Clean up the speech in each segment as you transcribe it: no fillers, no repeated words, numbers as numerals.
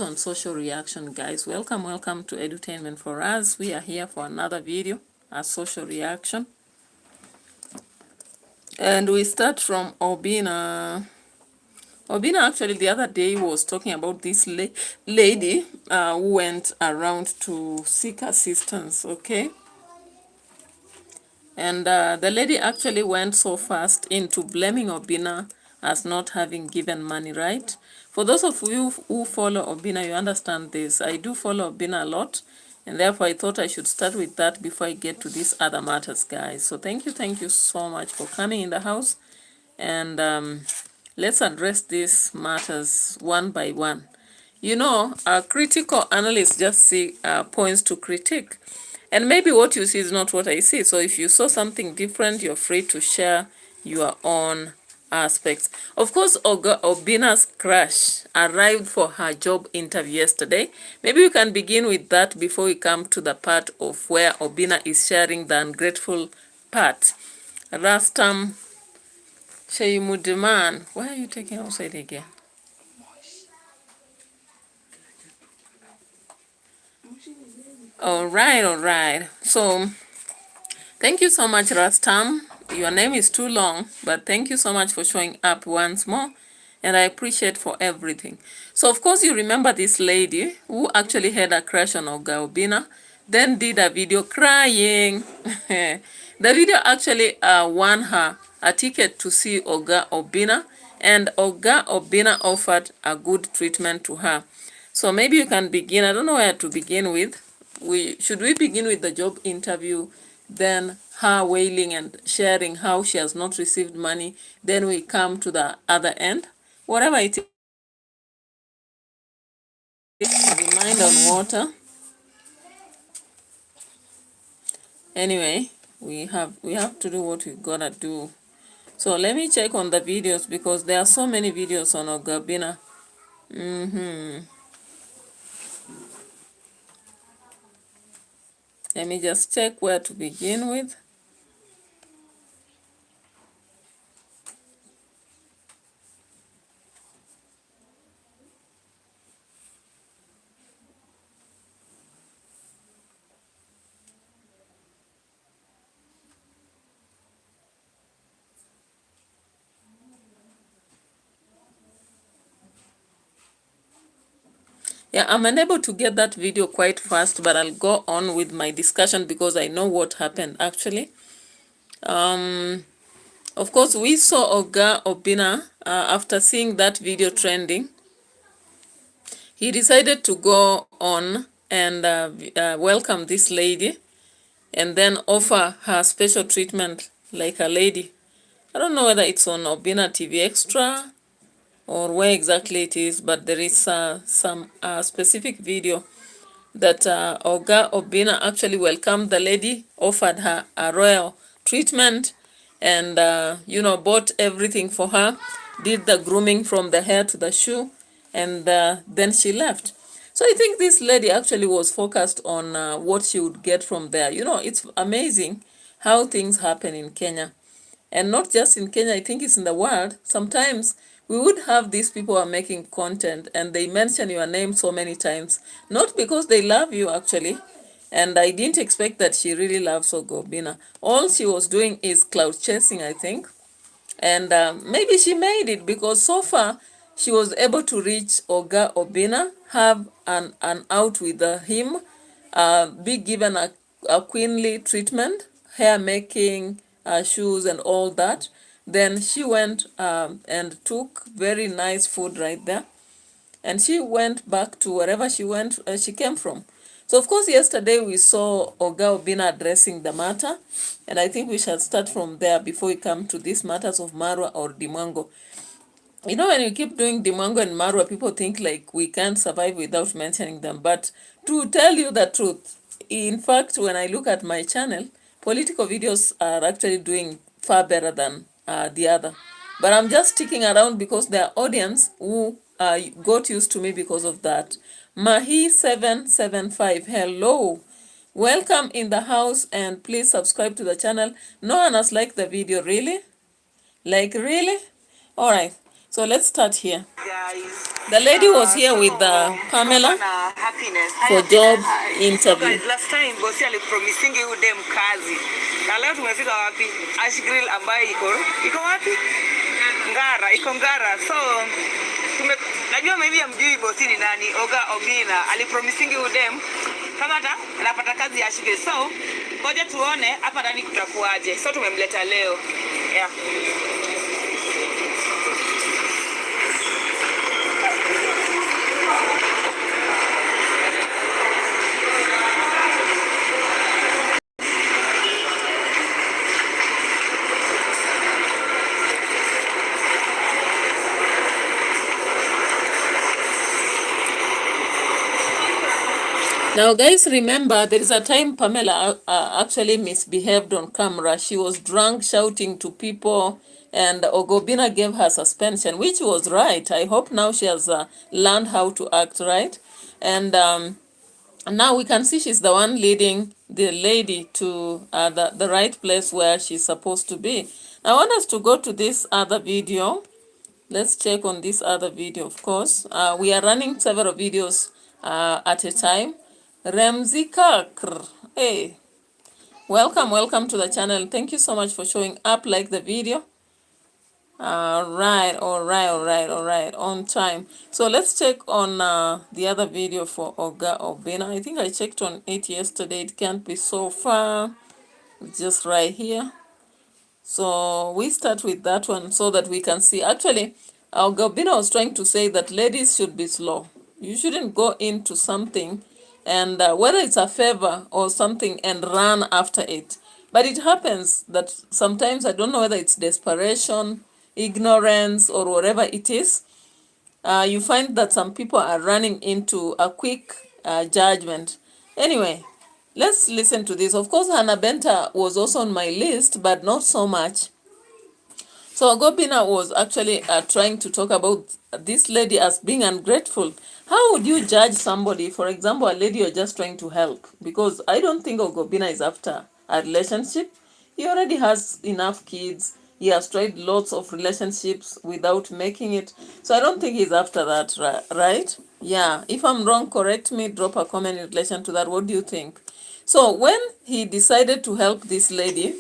On social reaction, guys. Welcome to Edutainment for Us. We are here for another video, a social reaction. And we start from Obina. Obina actually the other day was talking about this lady who went around to seek assistance, okay? And the lady actually went so fast into blaming Obina as not having given money, right? For those of you who follow Obina, you understand this. I do follow Obina a lot, and therefore I thought I should start with that before I get to these other matters, guys. So thank you so much for coming in the house, and let's address these matters one by one. You know, critical analysts just see points to critique. And maybe what you see is not what I see. So if you saw something different, you're free to share your own aspects. Of course, Obina's crush arrived for her job interview yesterday. Maybe we can begin with that before we come to the part of where Obina is sharing the ungrateful part. Rastam Sheimudiman, why are you taking outside again? All right. So thank you so much, Rastam. Your name is too long, but thank you so much for showing up once more, and I appreciate for everything. So, of course, you remember this lady who actually had a crush on Oga Obina, then did a video crying. The video actually won her a ticket to see Oga Obina, and Oga Obina offered a good treatment to her. So maybe you can begin. I don't know where to begin with. Should we begin with the job interview, then her wailing and sharing how she has not received money, then we come to the other end? Whatever it is, be mind on water. Anyway, we have to do what we gotta do. So let me check on the videos because there are so many videos on Ogabina. Let me just check where to begin with. Yeah, I'm unable to get that video quite fast, but I'll go on with my discussion because I know what happened actually. Of course, we saw Oga Obina after seeing that video trending. He decided to go on and welcome this lady and then offer her special treatment like a lady. I don't know whether it's on Obina TV Extra or where exactly it is, but there is some specific video that Oga Obina actually welcomed the lady, offered her a royal treatment, and bought everything for her, did the grooming from the hair to the shoe, and then she left. So I think this lady actually was focused on what she would get from there. You know, it's amazing how things happen in Kenya. And not just in Kenya, I think it's in the world. Sometimes we would have these people who are making content and they mention your name so many times, not because they love you actually. And I didn't expect that she really loves Ogobina. All she was doing is cloud chasing, I think. And maybe she made it because so far she was able to reach Oga Obina, have an out with him, be given a queenly treatment, hair making, shoes and all that. Then she went and took very nice food right there. And she went back to wherever she came from. So of course yesterday we saw Oga Obina addressing the matter, and I think we shall start from there before we come to these matters of Marwa or deemwango. You know, when you keep doing deemwango and Marwa, people think like we can't survive without mentioning them. But to tell you the truth, in fact, when I look at my channel, political videos are actually doing far better than the other. But I'm just sticking around because there are audience who got used to me because of that. Mahi775, hello. Welcome in the house and please subscribe to the channel. No one has liked the video, really? Like, really? All right. So let's start here. Guys, the lady was here with Pamela for job interview. So guys, last time bosi alipromising you dem kazi. Na leo tumefika wapi? Ash Grill ambayo iko wapi? Iko Ngara. So najua maybe amjui bosi ni nani. Oga Obina alipromising you dem kama anapata kazi ya Ash Grill. So ngoja tuone hapa ndani kutakuaje. So tumemleta leo. Yeah. Now, guys, remember, there is a time Pamela actually misbehaved on camera. She was drunk, shouting to people, and Ogobina gave her suspension, which was right. I hope now she has learned how to act right. And now we can see she's the one leading the lady to the right place where she's supposed to be. I want us to go to this other video. Let's check on this other video, of course. We are running several videos at a time. Ramzi Kakr, hey, welcome to the channel. Thank you so much for showing up. Like the video. All right, on time. So let's check on the other video for Oga Obina. I think I checked on it yesterday. It can't be so far. It's just right here. So we start with that one so that we can see. Actually, Oga Obina was trying to say that ladies should be slow. You shouldn't go into something and whether it's a favor or something and run after it. But it happens that sometimes, I don't know whether it's desperation, ignorance, or whatever it is, you find that some people are running into a quick judgment. Anyway, let's listen to this. Of course, Hannah Benta was also on my list, but not so much. So Gobina was actually trying to talk about this lady as being ungrateful. How would you judge somebody, for example, a lady you're just trying to help? Because I don't think Ogobina is after a relationship. He already has enough kids. He has tried lots of relationships without making it. So I don't think he's after that, right? Yeah, if I'm wrong, correct me, drop a comment in relation to that. What do you think? So when he decided to help this lady,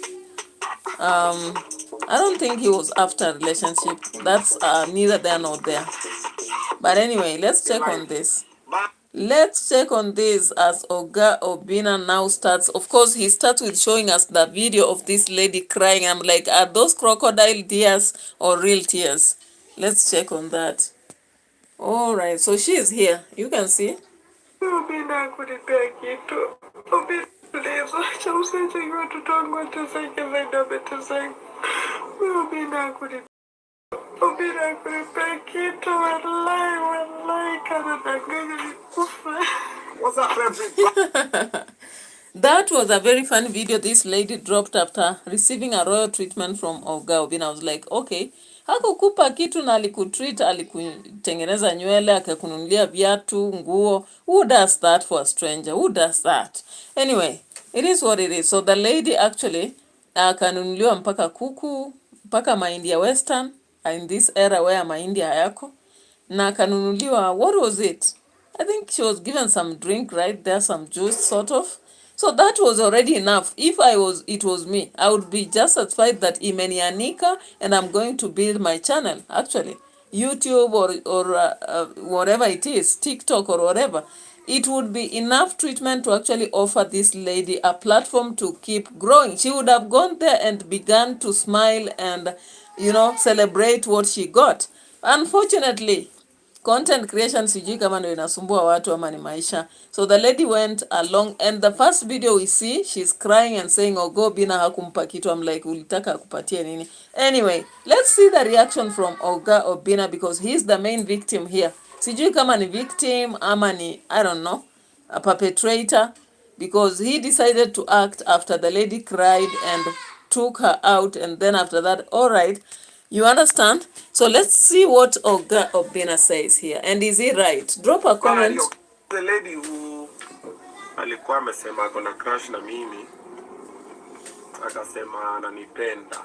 I don't think he was after a relationship. That's neither there nor there. But anyway, let's check on this. Let's check on this as Oga Obina now starts. Of course, he starts with showing us the video of this lady crying. I'm like, are those crocodile tears or real tears? Let's check on that. All right, so she is here. You can see. Obina kunipea kitu. Obina please, acha usije watoto wangu wateseke zaidi wameteseka. Obina kunipea kitu, wallahi kana danganya nikufa. What's up, everybody? That was a very fun video this lady dropped after receiving a royal treatment from Oga Obina. I was like, okay, hakukupa kitu na alikutreat, alikutengeneza nywele, akakununulia viatu, nguo. Who does that for a stranger? Who does that? Anyway, it is what it is. So the lady actually akanunuliwa mpaka kuku, mpaka mahindi ya Western, in this era where mahindi hayako. Na akanunuliwa, what was it? I think she was given some drink right there, some juice sort of. So that was already enough. If it was me, I would be just satisfied that imenianika and I'm going to build my channel, actually. YouTube or whatever it is, TikTok or whatever. It would be enough treatment to actually offer this lady a platform to keep growing. She would have gone there and begun to smile and, celebrate what she got. Unfortunately, content creation sijui kama ndio inasumbua watu ama ni maisha. So the lady went along and the first video we see, she's crying and saying, Ogo Bina hakumpa kitu. I'm like, ulitaka akupatie nini? Anyway, let's see the reaction from Oga Obina because he's the main victim here. Sijui kama ni victim ama ni, I don't know, a perpetrator, because he decided to act after the lady cried and took her out, and then after that, all right, you understand? So let's see what Oga Obina says here. And is he right? Drop a comment. The lady who alikuwa amesema akona crush na mimi, akasema ananipenda.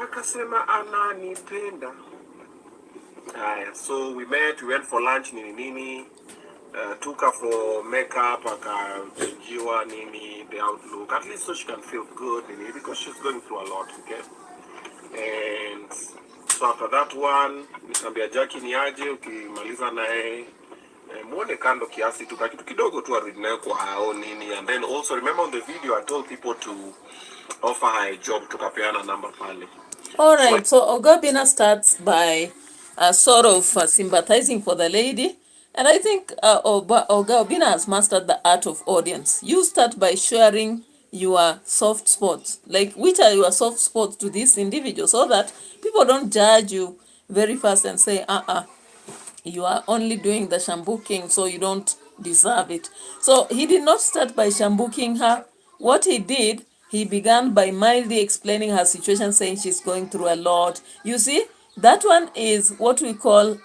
Akasema ananipenda. Haya, so we met, we went for lunch nini. Took her for makeup, akajiwa nini, the outlook, at least so she can feel good nini, because she's going through a lot, okay? And so after that one, nikamwambia Jackie ni aje, ukimaliza naye muone kando kiasi tu, kitu kidogo tu arudi naye kwa hao nini. And then also remember on the video I told people to offer her a job, tukapeana number pale. Alright, so Ogabina starts by sort of sympathizing for the lady. And I think Ogabina has mastered the art of audience. You start by sharing your soft spots. Like, which are your soft spots to this individual, so that people don't judge you very fast and say, you are only doing the shambuking, so you don't deserve it. So he did not start by shambuking her. What he did, he began by mildly explaining her situation, saying she's going through a lot. You see, that one is what we call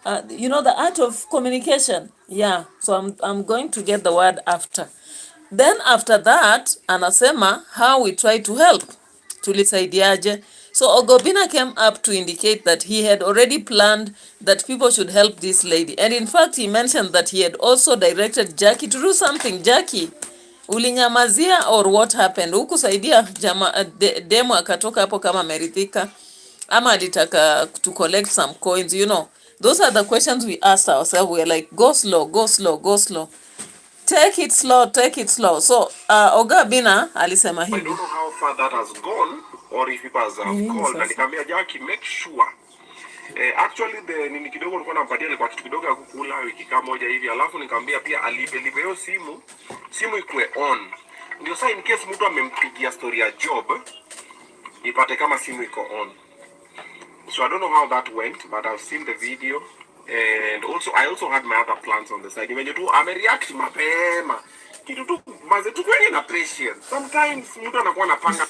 the art of communication. Yeah, so I'm going to get the word after. Then after that, anasema how we try to help. Tulisaidiaje? So Ogobina came up to indicate that he had already planned that people should help this lady. And in fact, he mentioned that he had also directed Jackie to do something. Jackie, ulinyamazia or what happened? Hukusaidia demo akatoka hapo kama amerithika, ama alitaka to collect some coins, Those are the questions we asked ourselves. We are like, go slow, go slow, go slow. Take it slow, take it slow. So, Ogabina alisema hivi. I don't know how far that has gone or if people have called. Na nikamwambia Jackie, make sure. Actually the nini kidogo nilikuwa nampatia ilikuwa kitu kidogo ya kukula wiki kama moja hivi. Alafu nikamwambia pia alipe hiyo simu ikuwe on. Ndio sasa in case mtu amempigia story ya job, ipate kama simu iko on. So I don't know how that went, but I've seen the video. And also I also had my other plans on the side. When you do react mapema. Kitu tu maze tu kwenye na patience. Sometimes mtu anakuwa anapanga.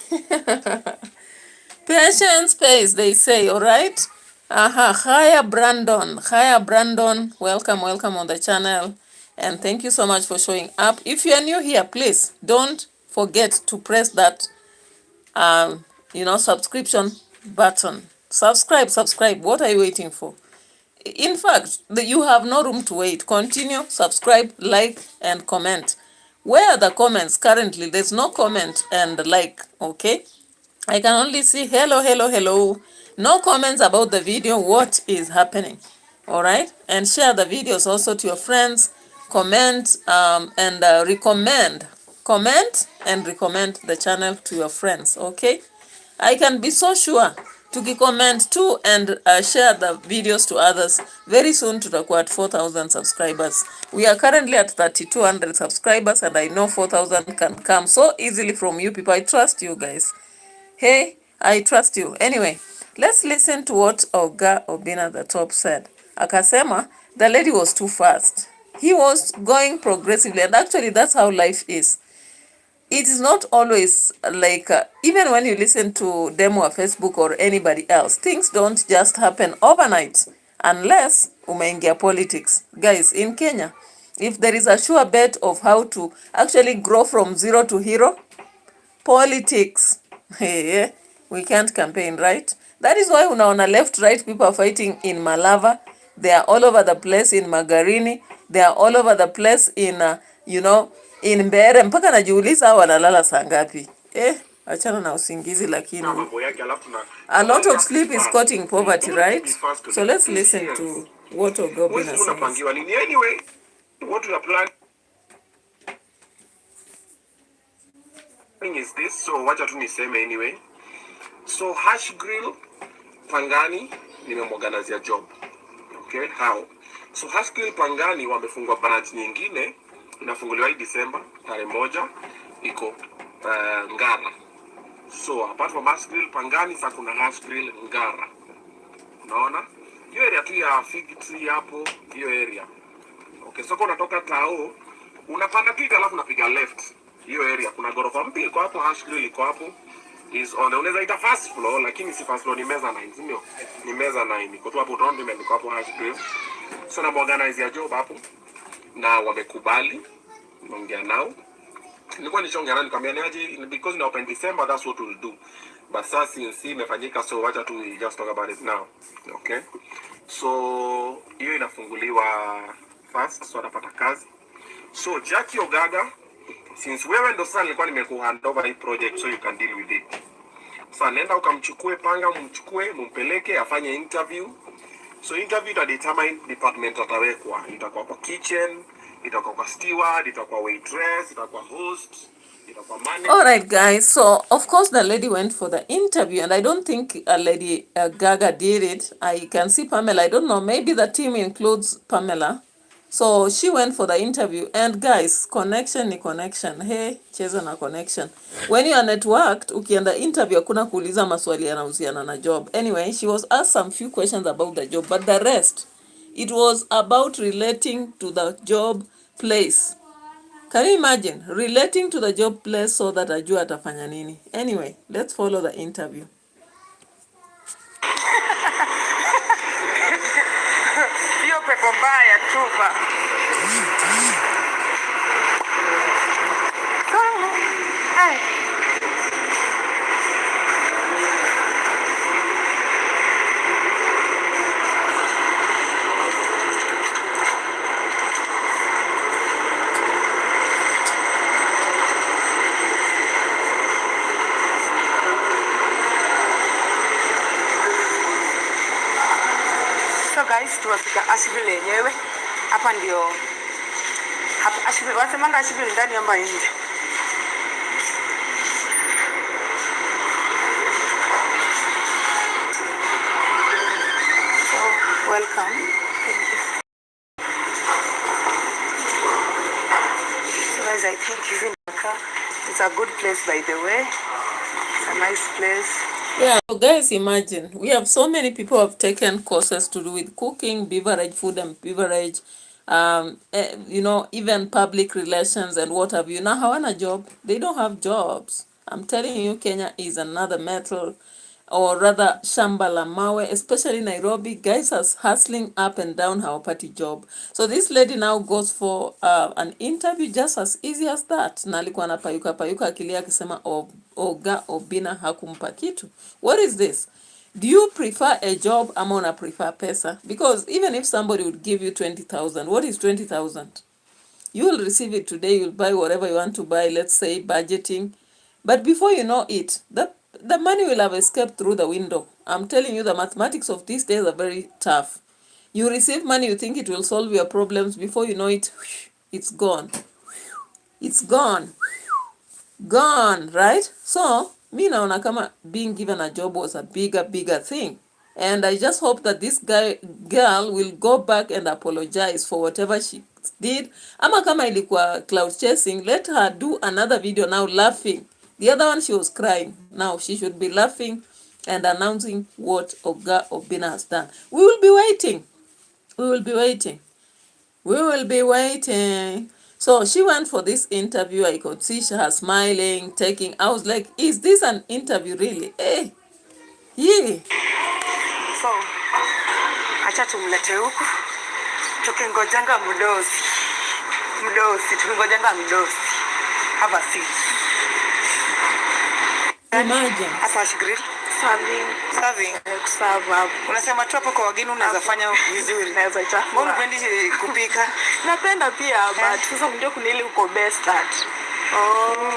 Patience pays, they say, all right? Hiya Brandon, welcome on the channel, and thank you so much for showing up. If you are new here, please don't forget to press that subscription button. Subscribe. What are you waiting for? In fact, you have no room to wait. Continue, subscribe, like, and comment. Where are the comments currently? There's no comment and like, okay? I can only see hello. No comments about the video. What is happening? All right? And share the videos also to your friends. Comment and recommend. Comment and recommend the channel to your friends, okay? I can be so sure comment too and share the videos to others. Very soon tutakuwa at 4,000 subscribers. We are currently at 3,200 subscribers, and I know 4,000 can come so easily from you people. I trust you guys. Hey, I trust you. Anyway, let's listen to what Oga Obina the top said. Akasema the lady was too fast. He was going progressively, and actually that's how life is. It is not always like, even when you listen to them or Facebook or anybody else, things don't just happen overnight unless umeingia politics. Guys, in Kenya, if there is a sure bet of how to actually grow from zero to hero, politics. We can't campaign, right? That is why unaona left, right, people are fighting in Malava. They are all over the place in Magarini. They are all over the place in, in Mbere. Mpaka najiuliza wanalala saa ngapi. Achana na usingizi lakini. A lot of sleep is causing poverty, right? So let's listen to what Ogobina says. Anyway, what we are planning is this, so wacha tu niseme anyway. So Hash Grill Pangani nimemorganizia job. Okay, how? So Hash Grill Pangani wamefungua branch nyingine, inafunguliwa hii December tarehe 1, iko Ngara. So apart from Hash Grill Pangani, sasa kuna Hash Grill Ngara. Unaona? Hiyo area tu ya Fig Tree hapo, hiyo area. Okay, so unatoka Tao, unapanda pika alafu unapiga left. Hiyo area kuna gorofa mpya iko hapo, Hash Grill iko hapo. Is on, unaweza ita first floor lakini si first floor, ni meza 9, ndio. Ni meza 9. Iko tu hapo round imeandikwa hapo Hash Grill. So na organize ya job hapo na wamekubali. Naongea nao. Nilikuwa nishongea nao nikamwambia niaje, because na open December, that's what we'll do. but sasa since imefanyika, so wacha tu just talk about it now. Okay, so hiyo inafunguliwa first, so atapata kazi. So Jackie Ogaga, since wewe ndo sasa nilikuwa nimekuhand over hii project, so you can deal with it. Sasa nenda ukamchukue panga, mumchukue mumpeleke afanye interview. So interview ita determine department atawekwa. Itakuwa kwa kitchen, itakuwa kwa steward, itakuwa waitress, itakuwa host, itakuwa manager. All right, guys. So, of course, the lady went for the interview, and I don't think Lady Gaga did it. I can see Pamela. I don't know. Maybe the team includes Pamela. So, she went for the interview. And, guys, connection ni connection. Hey, cheza na connection. When you are networked, ukienda interview, hakuna kuuliza maswali yanahusiana na job. Anyway, she was asked some few questions about the job, but the rest, it was about relating to the job place. Can you imagine relating to the job place so that ajua atafanya nini? Anyway, let's follow the interview. Hiyo pepo mbaya tupa. So guys, tuwafika Asheville yenyewe. Hapa ndio hapa Asheville. Wasemanga Asheville ndani ama nje? So, welcome. So guys, I think even it's a good place, by the way. It's a nice place. Yeah, so guys, imagine we have so many people who have taken courses to do with cooking, beverage, food and beverage, you know, even public relations and what have you. Now, hawana job. They don't have jobs. I'm telling you, Kenya is another metal, or rather shamba la mawe, especially Nairobi. Guys are hustling up and down, hawapati job. So this lady now goes for an interview just as easy as that. Na alikuwa anapayuka akilia akisema Oga Obina hakumpa kitu. What is this? Do you prefer a job ama una prefer pesa? Because even if somebody would give you 20,000, what is 20,000? You will receive it today, you'll buy whatever you want to buy, let's say budgeting. But before you know it, the money will have escaped through the window. I'm telling you, the mathematics of these days are very tough. You receive money, you think it will solve your problems. Before you know it, it's gone. It's gone. Gone, right? So, mi naona kama being given a job was a bigger thing. And I just hope that this girl will go back and apologize for whatever she did. Ama kama ilikuwa cloud chasing, let her do another video now laughing. The other one, she was crying. Now she should be laughing and announcing what Oga Obina has done. We will be waiting. We will be waiting. We will be waiting. So she went for this interview. I could see her smiling, taking. I was like, is this an interview really? Eh? Yeah. So, acha tumlete huku. Tukingojanga mdosi. Tukingojanga mdosi. Have a seat. Imagine. Hapa grill. Serving. Kuserve. Unasema tu hapo kwa wageni unaweza fanya vizuri. Naweza ita. Mbona upendi kupika? Napenda pia, but sasa ndio kuna ile uko best at.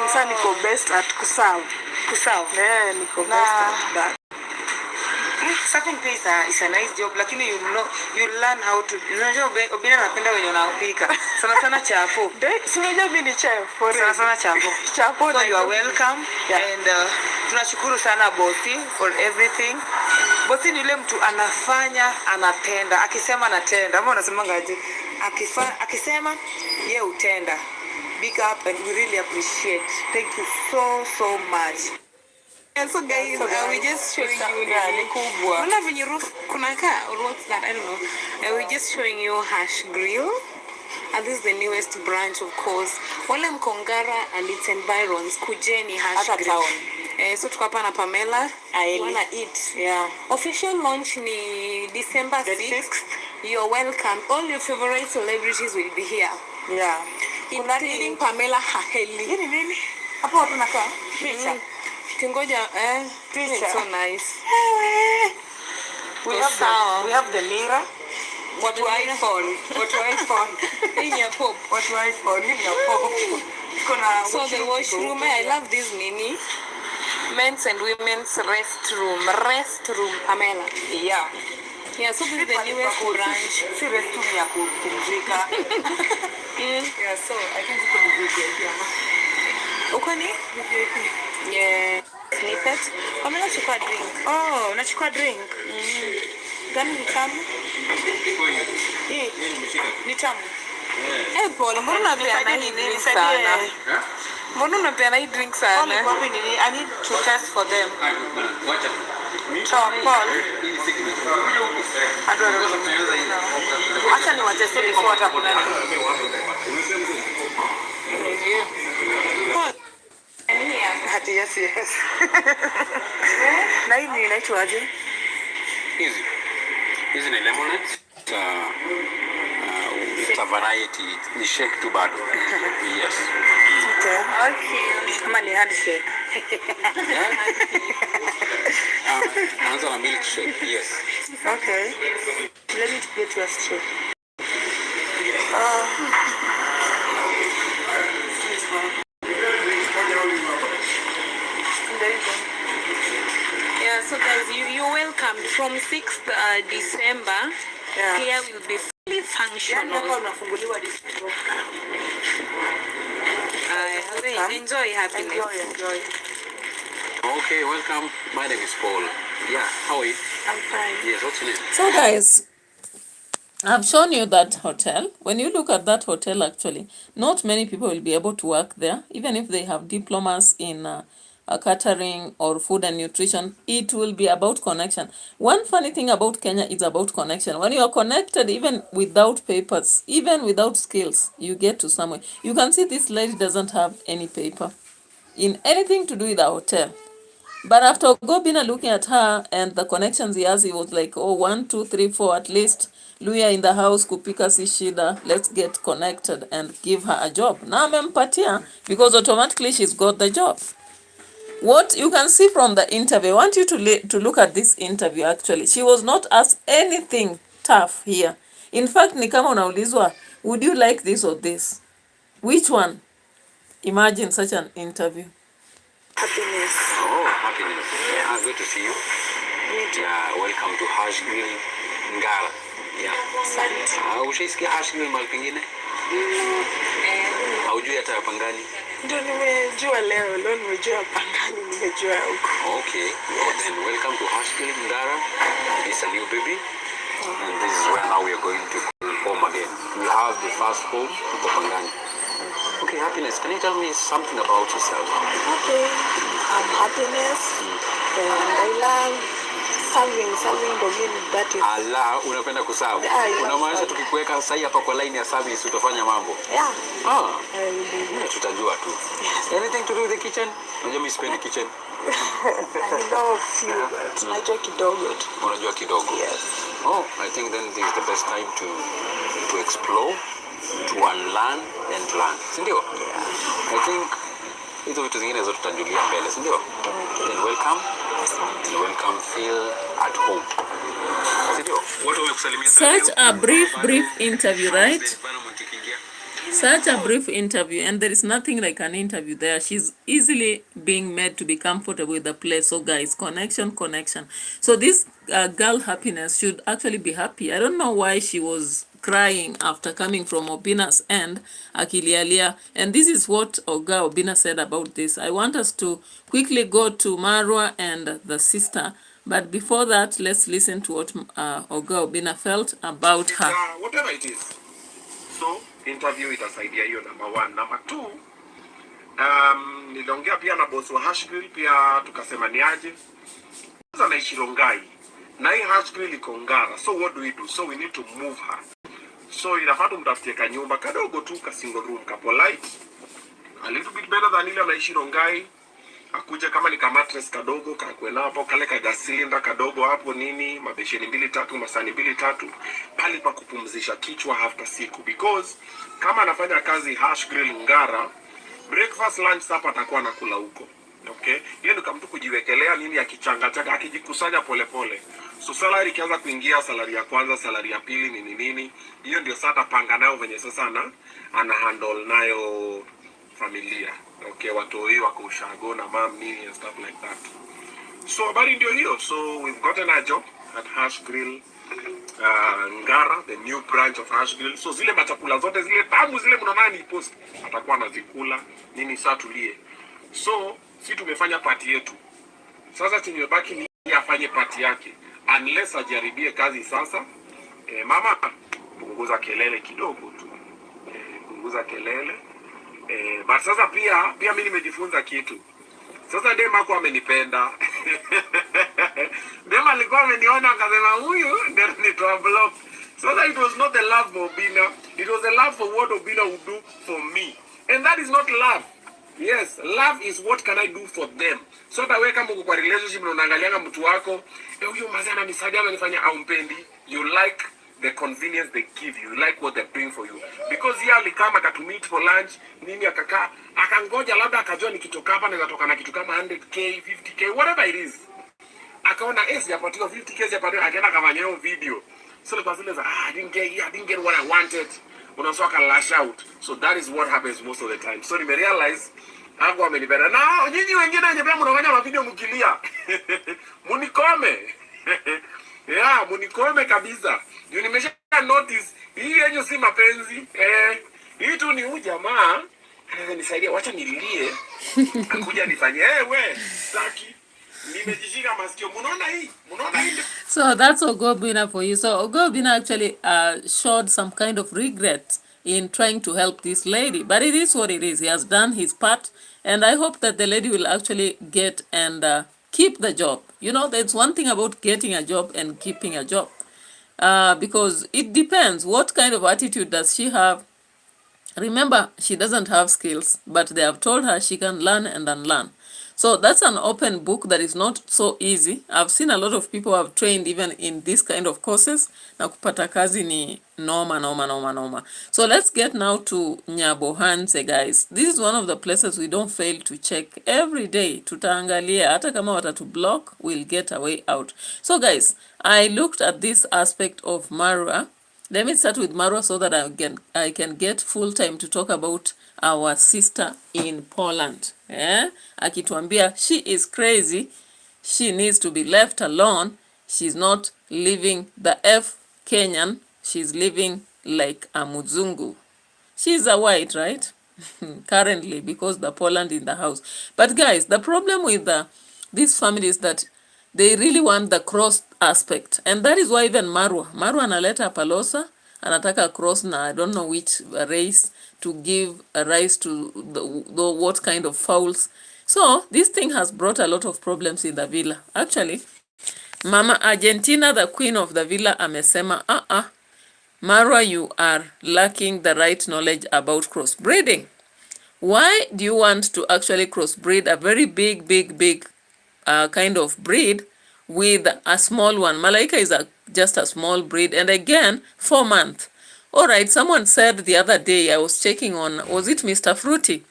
Sasa niko best at kuserve. Niko best at that. Serving pia is a nice job, lakini you learn how to. Unajua Obina anapenda wenye wanapika. Sana chapo. Si unajua mimi ni chef. Sana chapo. Chapo. So you are welcome. Yeah. And tunashukuru sana bosi for everything. Bosi ni yule mtu anafanya, anatenda. Akisema anatenda. Ama unasema ngaje? Akisema yeye utenda. Big up, and we really appreciate. Thank you so much. And so guys, we just showing you kuna venye roof kuna ka what's that, I don't know. We just showing you Hash Grill, and this is the newest branch, of course. Wale Mkongara and its environs, kujeni Hash Grill. So tuko hapa na Pamela. I wanna eat. Yeah. Official launch ni December 6th. You're welcome. All your favorite celebrities will be here. Yeah. Including Pamela Haheli. Nini? Hapo watu nakaa. Picha. Kingoja it's so nice. We have the mirror. What iPhone? In your pop. What iPhone? In your pop. So the washroom, I love this mini men's and women's restroom, Pamela. Yeah. Yeah, so this is the newest branch. Si restroom ya kupumzika. Yeah, so I think it's going to be good. Yeah. Ukoni? Yeah. Snippet. Pamela chukua drink. Oh, unachukua drink. Gani ni tamu? Ni tamu. Paul, mbona unapeana hii drink sana? Mbona unapeana hii drink sana? I need to test for them. Paul. Acha ni wateste before watakuna. Hati yes. Na hii ni inaitwaje? Hizi ni lemonade. It's a variety. Ni shake tu bado. Yes. Okay. Kama ni handshake. Naanza na milkshake. Yes. Okay. Let me get your straight. Yeah, so guys, you're welcome from 6th December. Yeah. Here will be fully functional. Enjoy happiness. Enjoy. Okay, welcome. My name is Paul. Yeah, how are you? I'm fine. Yes, what's your name? So guys, I've shown you that hotel. When you look at that hotel, actually, not many people will be able to work there, even if they have diplomas in catering or food and nutrition. It will be about connection. One funny thing about Kenya is about connection. When you are connected, even without papers, even without skills, you get to somewhere. You can see this lady doesn't have any paper in anything to do with the hotel. But after Gobina looking at her and the connections he has, he was like, oh, 1, 2, 3, 4, at least Luya in the house, kupika si shida, let's get connected and give her a job. Now amempatia because automatically she's got the job. What you can see from the interview, I want you to look at this interview actually. She was not asked anything tough here. In fact, ni kama unaulizwa, would you like this or this? Which one? Imagine such an interview. Happiness. Oh, happiness. Yeah, good to see you. Yeah, welcome to Hash Grill Ngara. Yeah. Ushaisikia Hash Grill mahali pengine? Haujui hata Pangani? Ndio nimejua leo nimejua Pangani, nimejua huko. Okay. Oh, then welcome to Hash Grill Ngara. It's a new baby. And this is where now we are going to home again. We have the first home to Pangani. Okay, Happiness, can you tell me something about yourself? Okay, I'm Happiness and I love serving the mean that is. Allah, unapenda kuserve. Unamaanisha tukikuweka sasa hapa kwa line ya service utafanya mambo? Yeah. Tutajua tu. Anything to do with the kitchen? Unajua mimi sipendi kitchen. I know few, but najua kidogo tu. Unajua kidogo? Yes. Oh, I think then this is the best time to explore, to unlearn and learn. Si ndio? Yeah. I think hizo vitu zingine zote tutajulia mbele, si ndio? Then welcome. And welcome, feel at home. Si ndio? Watu wamekusalimia sana. Such a brief interview, right? Such a brief interview, and there is nothing like an interview there. She's easily being made to be comfortable with the place. So guys, connection. So this girl Happiness should actually be happy. I don't know why she was crying after coming from Obina's end, akilialia. And this is what Oga Obina said about this. I want us to quickly go to Marwa and the sister. But before that, let's listen to what Oga Obina felt about her. Whatever it is. So, interview itasaidia hiyo number 1. Number 2, niliongea pia na boss wa Hash Grill pia tukasema ni aje. Sasa naishi Rongai. Na hii Hash Grill iko Ngara. So what do we do? So we need to move her. So inafaa tumtafutie kanyumba kadogo tu ka single room ka polite. A little bit better than ile anaishi Rongai. Akuja kama ni ka mattress kadogo kakwena hapo, kale ka gas cylinder kadogo hapo nini, mabesheni 2-3, masani 2-3, pali pa kupumzisha kichwa after siku, because kama anafanya kazi Hash Grill Ngara, breakfast lunch supper atakuwa nakula huko. Okay, hiyo ni kama mtu kujiwekelea nini, akichanga akijikusanya polepole. So salary ikianza kuingia, salary ya kwanza, salary ya pili, nini, hiyo ndio sasa panga nayo venye sasa ana handle nayo familia. Okay, watu hii wako ushago na mom nini and stuff like that. So habari ndio hiyo. So we've gotten a job at Hash Grill Ngara, the new branch of Hash Grill. So zile machakula zote zile tamu zile mnaona ni post atakuwa anazikula nini, saa tulie. So si tumefanya party yetu. Sasa tumebaki ni afanye party yake. Unless ajaribie kazi sasa. Mama punguza kelele kidogo tu. Punguza kelele. But sasa pia mimi nimejifunza kitu. Sasa dema kwa amenipenda. Dema alikuwa ameniona akasema huyu ndio nitoa block. Sasa it was not the love for Obina. It was the love for what Obina would do for me. And that is not love. Yes, love is what can I do for them. So that way kama uko kwa relationship na unaangalianga mtu wako, huyu mzee ananisaidia ananifanya aumpendi, you like the convenience they give you, you like what they're doing for you. Because yeye alikama akatumit for lunch, nini akakaa, akangoja labda akajua nikitoka hapa naweza toka na kitu kama 100k, 50k, whatever it is. Akaona sijapatiwa 50k, sijapatiwa, akaenda kafanya hiyo video. So like zile za I didn't get what I wanted. Unasoka lash out. So that is what happens most of the time. So nime realize hapo amenibera. Na nyinyi wengine wenye pia mnafanya mavideo mkilia. Munikome. Yeah, munikome kabisa. Ndio nimesha notice hii yenyewe si mapenzi. Hii tu ni huyu jamaa anaweza nisaidia, wacha nililie. Akuja nifanye we saki. So that's Ogobina for you. So Ogobina actually showed some kind of regret in trying to help this lady. But it is what it is. He has done his part. And I hope that the lady will actually get and keep the job. You know, there's one thing about getting a job and keeping a job. Because it depends. What kind of attitude does she have? Remember, she doesn't have skills, but they have told her she can learn and unlearn. So that's an open book that is not so easy. I've seen a lot of people who have trained even in this kind of courses. Na kupata kazi ni noma. So let's get now to Nyabohanse, guys. This is one of the places we don't fail to check every day. Tutaangalia, hata kama watatu block, we'll get a way out. So guys, I looked at this aspect of Marwa. Let me start with Marwa so that I can get full time to talk about our sister in Poland. Akituambia she is crazy, she needs to be left alone, she's not living the F Kenyan, she's living like a Muzungu. She's a white, right? Currently, because the Poland in the house. But guys, the problem with this family is that they really want the cross aspect. And that is why even Marwa analeta Palosa, anataka cross na I don't know which race to give a rise to the what kind of fowls. So this thing has brought a lot of problems in the villa. Actually, Mama Argentina, the queen of the villa, amesema, Marwa, you are lacking the right knowledge about crossbreeding. Why do you want to actually crossbreed a very big kind of breed with a small one? Malaika is just a small breed, and again 4 months. All right, someone said the other day, I was checking on, was it Mr. Fruity?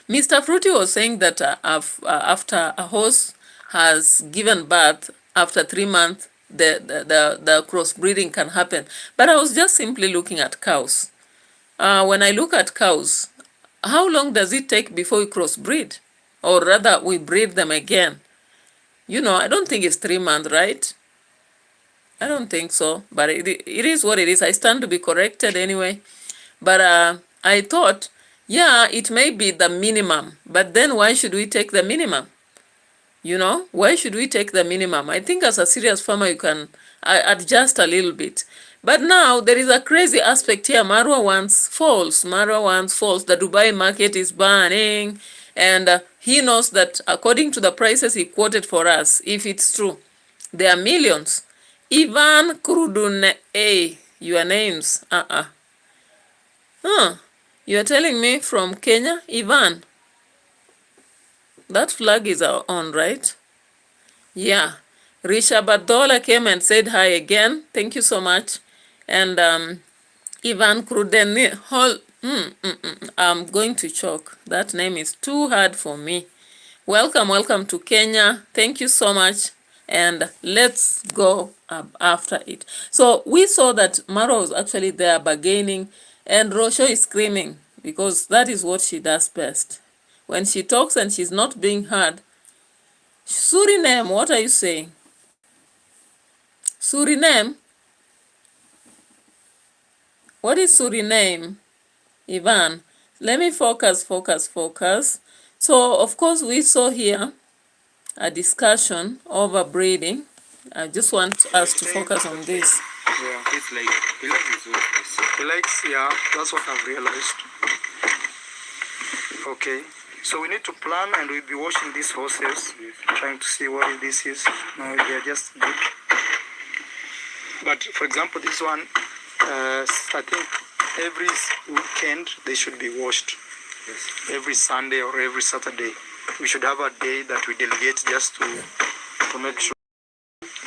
Mr. Fruity was saying that after a horse has given birth, after 3 months, the crossbreeding can happen. But I was just simply looking at cows. When I look at cows, how long does it take before we crossbreed? Or rather, we breed them again? You know, I don't think it's 3 months, right? I don't think so. But it is what it is. I stand to be corrected anyway. But I thought, yeah, it may be the minimum. But then why should we take the minimum? You know, why should we take the minimum? I think as a serious farmer, you can adjust a little bit. But now there is a crazy aspect here. Marwa wants false. The Dubai market is burning. And he knows that according to the prices he quoted for us, if it's true, there are millions. Ivan Krudune, your names. You are telling me from Kenya, Ivan? That flag is on, right? Yeah. Risha Badola came and said hi again. Thank you so much. And Ivan Krudene, I'm going to choke. That name is too hard for me. welcome to Kenya. Thank you so much. And let's go after it. So we saw that Marwa was actually there bargaining, and ROCIO is screaming because that is what she does best. When she talks and she's not being heard. Suriname, what are you saying? Suriname? What is Suriname? Ivan, let me focus. So, of course, we saw here a discussion over breeding. I just want us to focus on this. Yeah, it's like he likes his own place. He likes, yeah, that's what I've realized. Okay, so we need to plan, and we'll be watching these horses, trying to see what this is. No, they're just good. But for example, this one, I think every weekend they should be washed. Yes. Every Sunday or every Saturday, we should have a day that we delegate just to make sure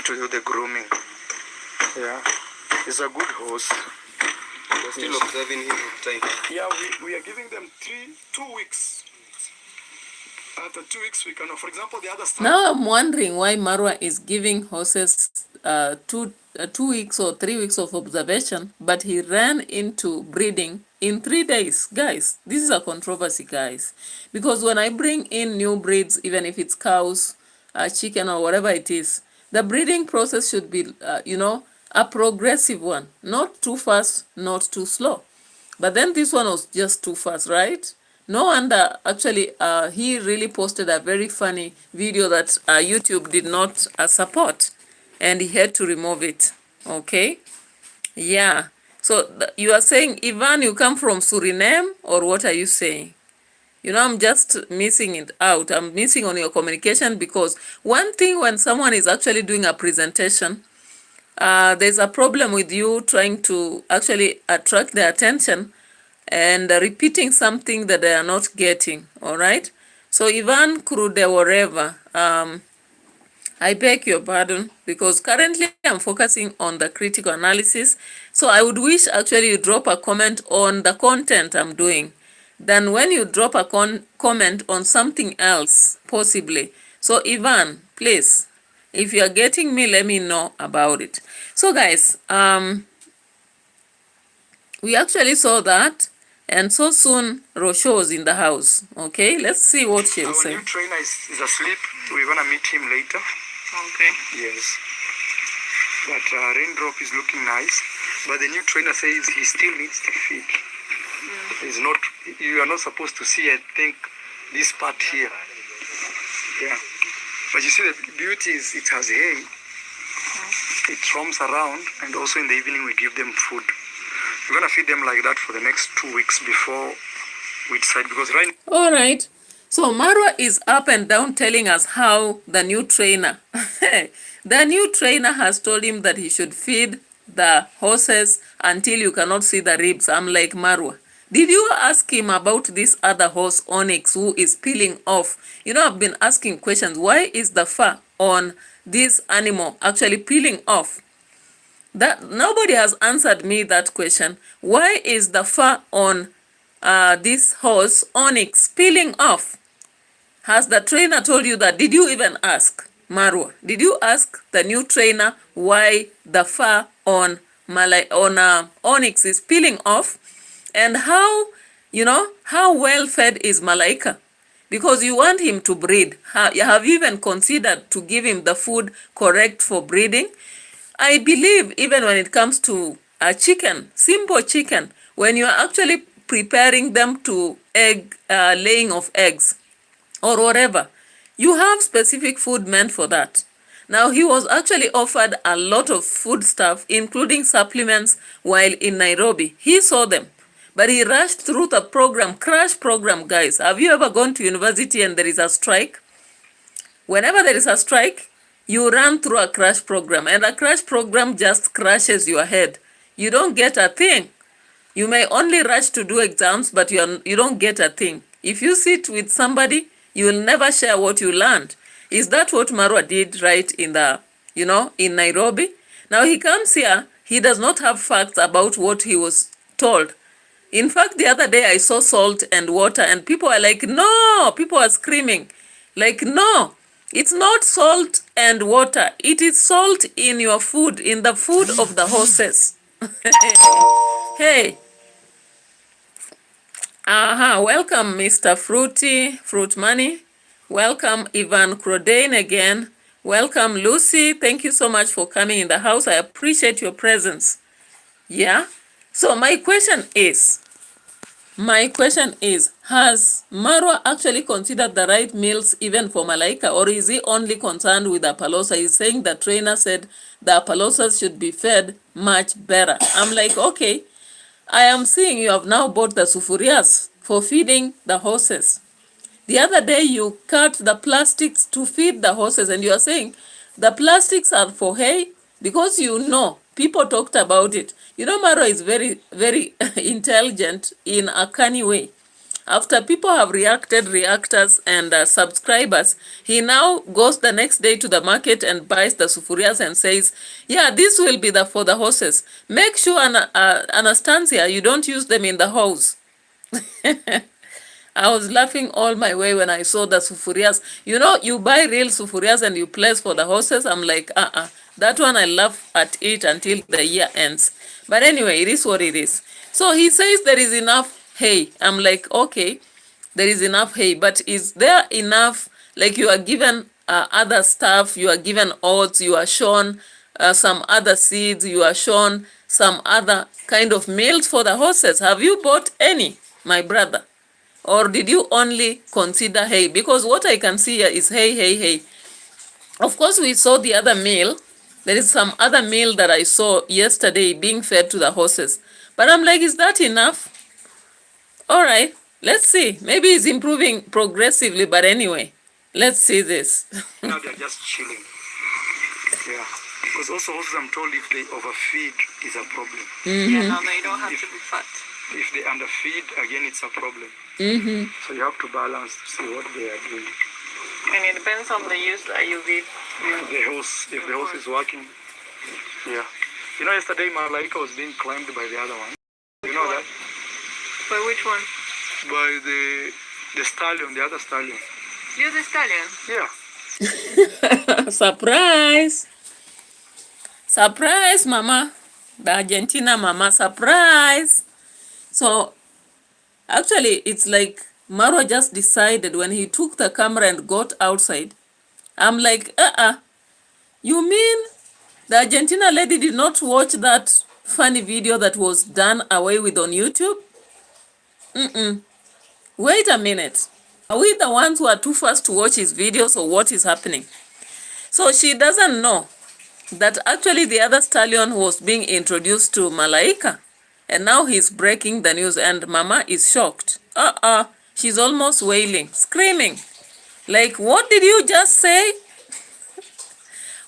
to do the grooming. Yeah, he's a good horse. We're still observing him with time. Yeah, we are giving them 2 weeks. After 2 weeks, we can, for example, the other stuff. Now I'm wondering why Marwa is giving horses 2 weeks or 3 weeks of observation, but he ran into breeding in 3 days. Guys, this is a controversy, guys. Because when I bring in new breeds, even if it's cows, chicken, or whatever it is, the breeding process should be, a progressive one. Not too fast, not too slow. But then this one was just too fast, right? No wonder, actually, he really posted a very funny video that YouTube did not support, and he had to remove it. Okay? Yeah. So you are saying, Ivan, you come from Suriname, or what are you saying? I'm just missing it out. I'm missing on your communication, because one thing when someone is actually doing a presentation, there's a problem with you trying to actually attract their attention and repeating something that they are not getting. All right. So Ivan Krude, wherever, I beg your pardon, because currently I'm focusing on the critical analysis. So I would wish actually you drop a comment on the content I'm doing. Then when you drop a comment on something else, possibly. So Ivan, please, if you are getting me, let me know about it. So guys, we actually saw that, and so soon ROCIO was in the house. Okay, let's see what she'll say. Our new trainer is asleep. We're gonna meet him later. Okay. Yes. But Raindrop is looking nice. But the new trainer says he still needs to feed. He's not. You are not supposed to see, I think, this part here. Yeah. But you see, the beauty is it has hay. It roams around, and also in the evening we give them food. We're gonna feed them like that for the next 2 weeks before we decide, because right. All right. So Marwa is up and down telling us how the new trainer, has told him that he should feed the horses until you cannot see the ribs. I'm like, Marwa, did you ask him about this other horse, Onyx, who is peeling off? I've been asking questions. Why is the fur on this animal actually peeling off? That nobody has answered me that question. Why is the fur on this horse, Onyx, peeling off? Has the trainer told you that? Did you even ask, Marwa? Did you ask the new trainer why the fur on Onyx is peeling off? And how well fed is Malaika? Because you want him to breed. Have you even considered to give him the food correct for breeding? I believe even when it comes to a chicken, simple chicken, when you are actually preparing them to laying of eggs or whatever, you have specific food meant for that. Now, he was actually offered a lot of food stuff, including supplements, while in Nairobi. He saw them, but he rushed through the program, crash program, guys. Have you ever gone to university and there is a strike? Whenever there is a strike, you run through a crash program, and a crash program just crashes your head. You don't get a thing. You may only rush to do exams, but you don't get a thing. If you sit with somebody, you will never share what you learned. Is that what Marwa did right in in Nairobi? Now he comes here, he does not have facts about what he was told. In fact, the other day I saw salt and water, and people are like, no, people are screaming. Like, no, it's not salt and water. It is salt in your food, in the food of the horses. Hey, welcome, Mr. Fruit Money. Welcome, Ivan Crodain again. Welcome, Lucy. Thank you so much for coming in the house. I appreciate your presence. Yeah? So my question is, has Marwa actually considered the right meals even for Malaika, or is he only concerned with the Apalosa? He's saying the trainer said the Apalosas should be fed much better. I'm like, okay, I am seeing you have now bought the sufurias for feeding the horses. The other day you cut the plastics to feed the horses, and you are saying the plastics are for hay, because people talked about it. Maro is very, very intelligent in a canny way. After people have reactors and subscribers, he now goes the next day to the market and buys the sufurias and says, yeah, this will be for the horses. Make sure, Anastasia, you don't use them in the house. I was laughing all my way when I saw the sufurias. You buy real sufurias and you place for the horses. I'm like, that one I laugh at it until the year ends. But anyway, it is what it is. So he says there is enough hay. I'm like, okay, there is enough hay, but is there enough? Like, you are given other stuff, you are given oats, you are shown some other seeds, you are shown some other kind of meals for the horses. Have you bought any, my brother? Or did you only consider hay? Because what I can see here is hay, hay, hay. Of course, we saw the other meal. There is some other meal that I saw yesterday being fed to the horses. But I'm like, is that enough? All right, let's see. Maybe it's improving progressively, but anyway, let's see this. Now they're just chilling. Yeah. Because also I'm told if they overfeed is a problem. Yeah, no, they don't have to be fat. If they underfeed, again, it's a problem. So you have to balance to see what they are doing. And it depends on the use that you give. If the horse is working, yeah. Yesterday Malaika was being climbed by the other one. You know that? By which one? By the stallion, the other stallion. The other stallion? Yeah. Surprise! Surprise, mama. The Argentina mama, surprise. So actually, it's like Marwa just decided when he took the camera and got outside. I'm like, you mean the Argentina lady did not watch that funny video that was done away with on YouTube? Wait a minute. Are we the ones who are too fast to watch his videos, or what is happening? So she doesn't know that actually the other stallion was being introduced to Malaika. And now he's breaking the news, and Mama is shocked. She's almost wailing, screaming. Like, what did you just say?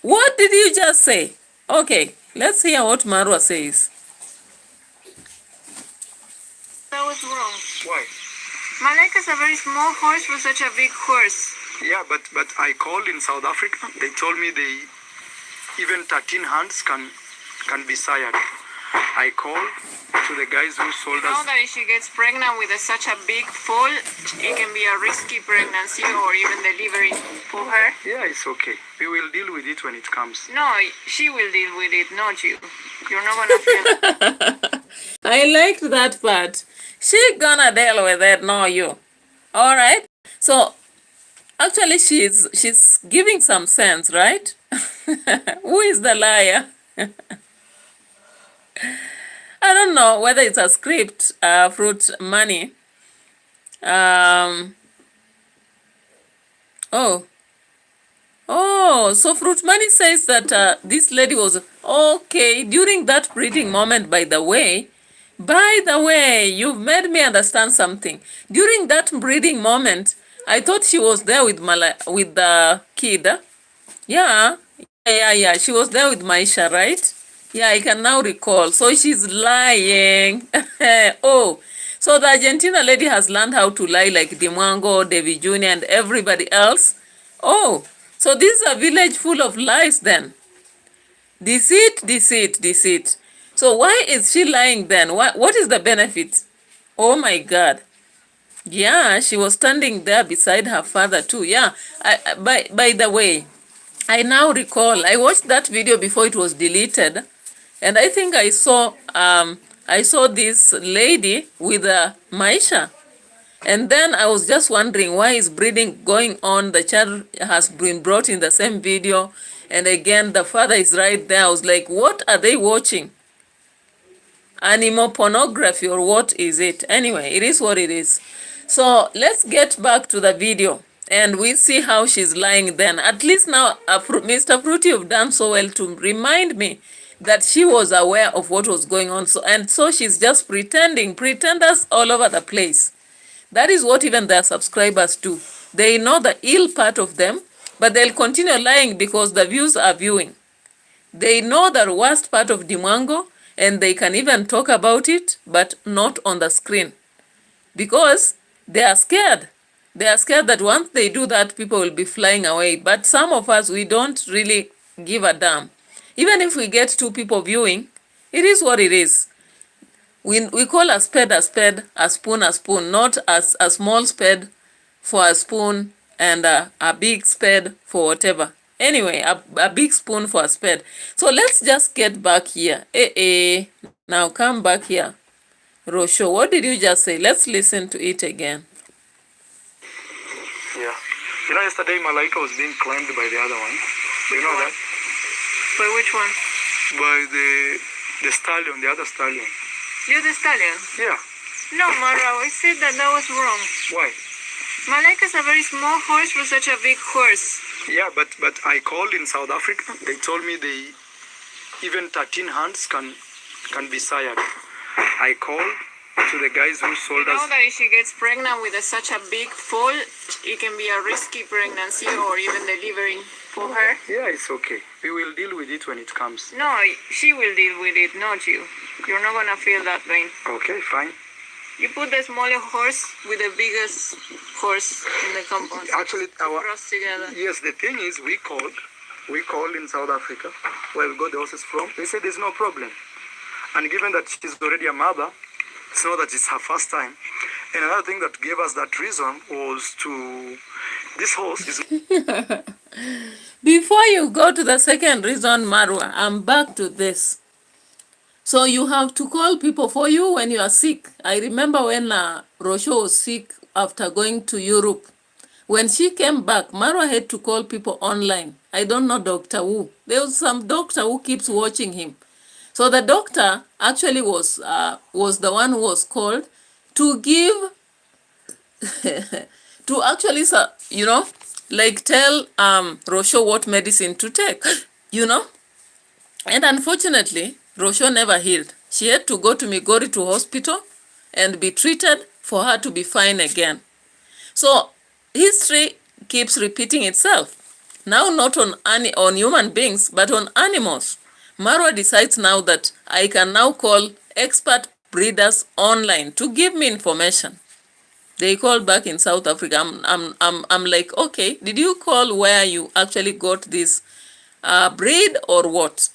What did you just say? Okay, let's hear what Marwa says. That was wrong. Why? Malaika's a very small horse for such a big horse. Yeah, but I called in South Africa. They told me even 13 hands can be sired. I called to the guys who sold us. You know that if she gets pregnant with such a big foal, it can be a risky pregnancy or even delivery for her. Yeah, it's okay. We will deal with it when it comes. No, she will deal with it, not you. You're not gonna feel. I liked that part. She gonna deal with it, not you. All right. So actually, she's giving some sense, right? Who is the liar? I don't know whether it's a script, Fruit Money. So Fruit Money says that this lady was okay during that breeding moment. By the way, you've made me understand something. During that breeding moment, I thought she was there with the kid. Yeah. She was there with Maisha, right? Yeah, I can now recall. So she's lying. So the Argentina lady has learned how to lie, like deemwango, David Jr. and everybody else. So this is a village full of lies then. Deceit. So why is she lying then? What is the benefit? Oh my God. Yeah, she was standing there beside her father too. Yeah. By the way, I now recall I watched that video before it was deleted, and I think I saw this lady with a Maisha. And then I was just wondering, why is breeding going on? The child has been brought in the same video, and again the father is right there. I was like, what are they watching? Animal pornography, or what is it? Anyway, it is what it is. So let's get back to the video and we see how she's lying then. At least now, Mr. Fruity, you've done so well to remind me that she was aware of what was going on. So she's just pretenders all over the place. That is what even their subscribers do. They know the ill part of them, but they'll continue lying because the views are viewing. They know the worst part of deemwango, and they can even talk about it, but not on the screen. Because they are scared. They are scared that once they do that, people will be flying away. But some of us, we don't really give a damn. Even if we get 2 people viewing, it is what it is. We call a spade, a spoon, not as a small spade for a spoon and a big spade for whatever. Anyway, a big spoon for a spade. So let's just get back here. Now come back here. ROCIO, what did you just say? Let's listen to it again. Yeah. You know, yesterday Malaika was being claimed by the other one. Do you know that? By which one? By the stallion, the other stallion. The other stallion? Yeah. No, Marwa, I said that was wrong. Why? Malaika is a very small horse for such a big horse. Yeah, but I called in South Africa. They told me even 13 hands can be sired. I called to the guys who sold us. You know that if she gets pregnant with such a big foal, it can be a risky pregnancy or even delivering for her. Yeah, it's okay. We will deal with it when it comes. No, she will deal with it, not you. You're not gonna feel that pain. Okay, fine. You put the smaller horse with the biggest horse in the compound. Actually, cross together. Yes, the thing is, we called in South Africa, where we got the horses from. They said there's no problem. And given that she's already a mother, it's not that it's her first time. And another thing that gave us that reason was this horse is... Before you go to the second reason, Marwa, I'm back to this. So you have to call people for you when you are sick. I remember when ROCIO was sick after going to Europe. When she came back, Marwa had to call people online. I don't know Dr. Wu. There was some doctor who keeps watching him. So the doctor actually was the one who was called to give, to actually, like tell ROCIO what medicine to take, And unfortunately, ROCIO never healed. She had to go to Migori to hospital and be treated for her to be fine again. So history keeps repeating itself. Now not on human beings, but on animals. Marwa decides now that I can now call expert breeders online to give me information. They called back in South Africa. I'm like, okay, did you call where you actually got this breed or what?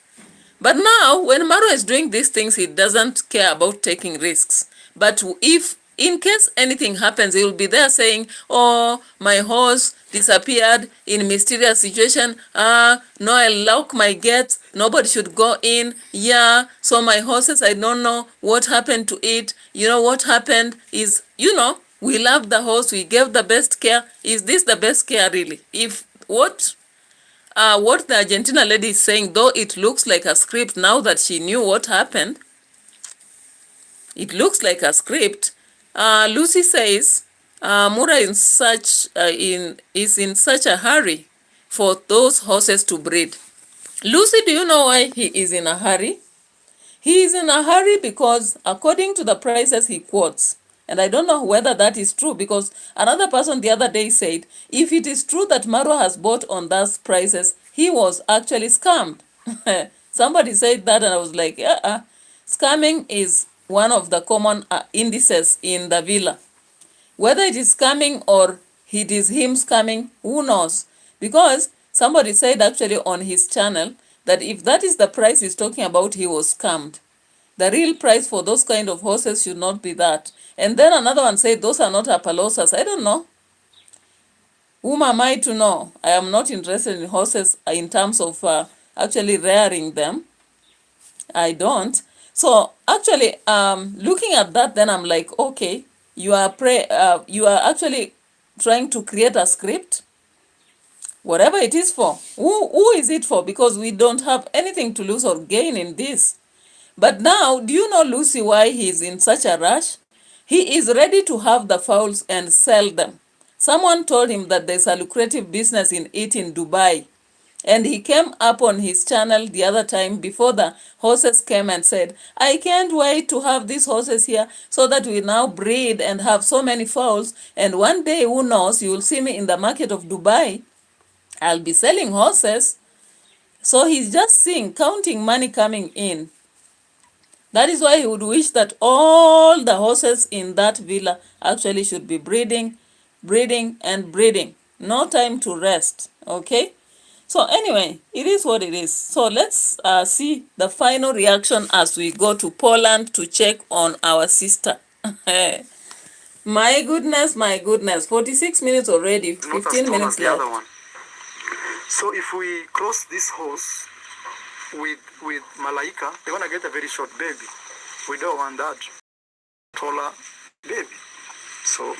But now, when Marwa is doing these things, he doesn't care about taking risks. But if, in case anything happens, he will be there saying, oh, my horse disappeared in mysterious situation. No, I lock my gates. Nobody should go in. Yeah, so my horses, I don't know what happened to it. What happened is, we loved the horse. We gave the best care. Is this the best care, really? If what the Argentina lady is saying, though it looks like a script now that she knew what happened, it looks like a script. Lucy says, Mura is in such a hurry for those horses to breed. Lucy, do you know why he is in a hurry? He is in a hurry because according to the prices he quotes, and I don't know whether that is true, because another person the other day said, if it is true that Marwa has bought on those prices, he was actually scammed. Somebody said that and I was like, scamming is one of the common indices in the villa. Whether it is scamming or it is him scamming, who knows? Because somebody said actually on his channel that if that is the price he's talking about, he was scammed. The real price for those kind of horses should not be that. And then another one said, those are not Appaloosas. I don't know. Whom am I to know? I am not interested in horses in terms of actually rearing them. I don't. So actually, looking at that, then I'm like, okay, you are actually trying to create a script, whatever it is for. Who is it for? Because we don't have anything to lose or gain in this. But now, do you know, Lucy, why he is in such a rush? He is ready to have the fowls and sell them. Someone told him that there's a lucrative business in it in Dubai. And he came up on his channel the other time before the horses came and said, I can't wait to have these horses here so that we now breed and have so many fowls. And one day, who knows, you will see me in the market of Dubai. I'll be selling horses. So he's just seeing, counting money coming in. That is why he would wish that all the horses in that villa actually should be breeding, and breeding. No time to rest, okay? So anyway, it is what it is. So let's see the final reaction as we go to Poland to check on our sister. My goodness, 46 minutes already, 15 minutes left. So if we cross this horse with Malaika, they're gonna get a very short baby. We don't want that taller baby. So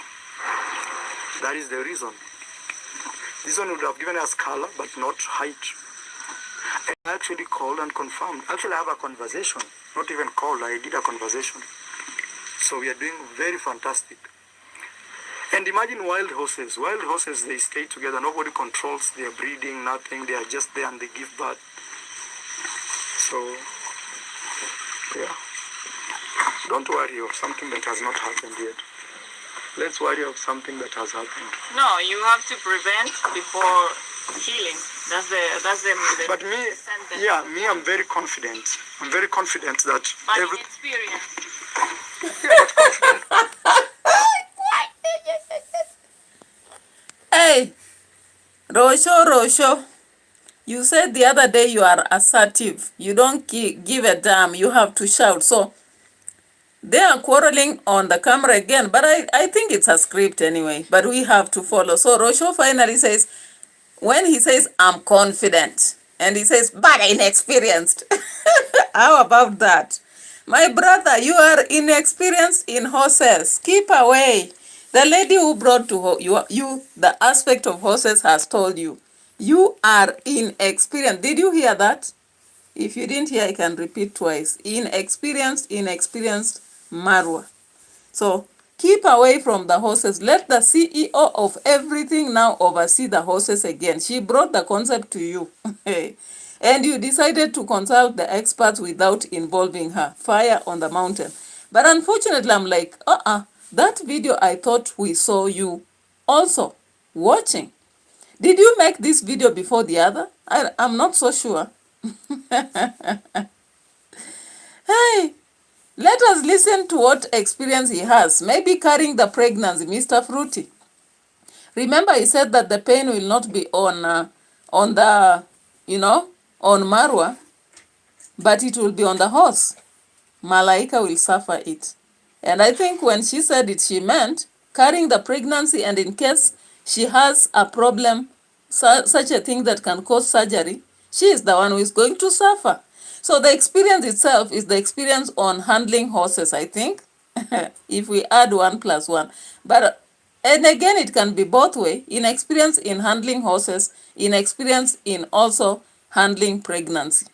that is the reason. This one would have given us color, but not height. I actually called and confirmed. Actually, I have a conversation. Not even called, I did a conversation. So we are doing very fantastic. And imagine wild horses. Wild horses, they stay together. Nobody controls their breeding, nothing. They are just there and they give birth. So, yeah. Don't worry of something that has not happened yet. Let's worry of something that has happened. No, you have to prevent before healing. That's the But me, sentence. yeah, me, I'm very confident. I'm very confident that But in experience. Hey, Rosho, you said the other day you are assertive. You don't give a damn. You have to shout. So they are quarreling on the camera again, but I think it's a script anyway, but we have to follow. So Rosho finally says, when he says, I'm confident, and he says, but inexperienced. How about that? My brother, you are inexperienced in horses. Keep away. The lady who brought to you the aspect of horses has told you, you are inexperienced. Did you hear that? If you didn't hear, I can repeat twice. Inexperienced Marwa. So keep away from the horses. Let the CEO of everything now oversee the horses again. She brought the concept to you. And you decided to consult the experts without involving her. Fire on the mountain. But unfortunately, I'm like, that video I thought we saw you also watching. Did you make this video before the other? I'm not so sure. Hey, let us listen to what experience he has. Maybe carrying the pregnancy, Mr. Fruity. Remember, he said that the pain will not be on the, on Marwa, but it will be on the horse. Malaika will suffer it. And I think when she said it, she meant carrying the pregnancy, and in case she has a problem, such a thing that can cause surgery, she is the one who is going to suffer. So the experience itself is the experience on handling horses, I think, if we add 1 + 1. But, and again, it can be both way, inexperience in handling horses, inexperience in also handling pregnancy.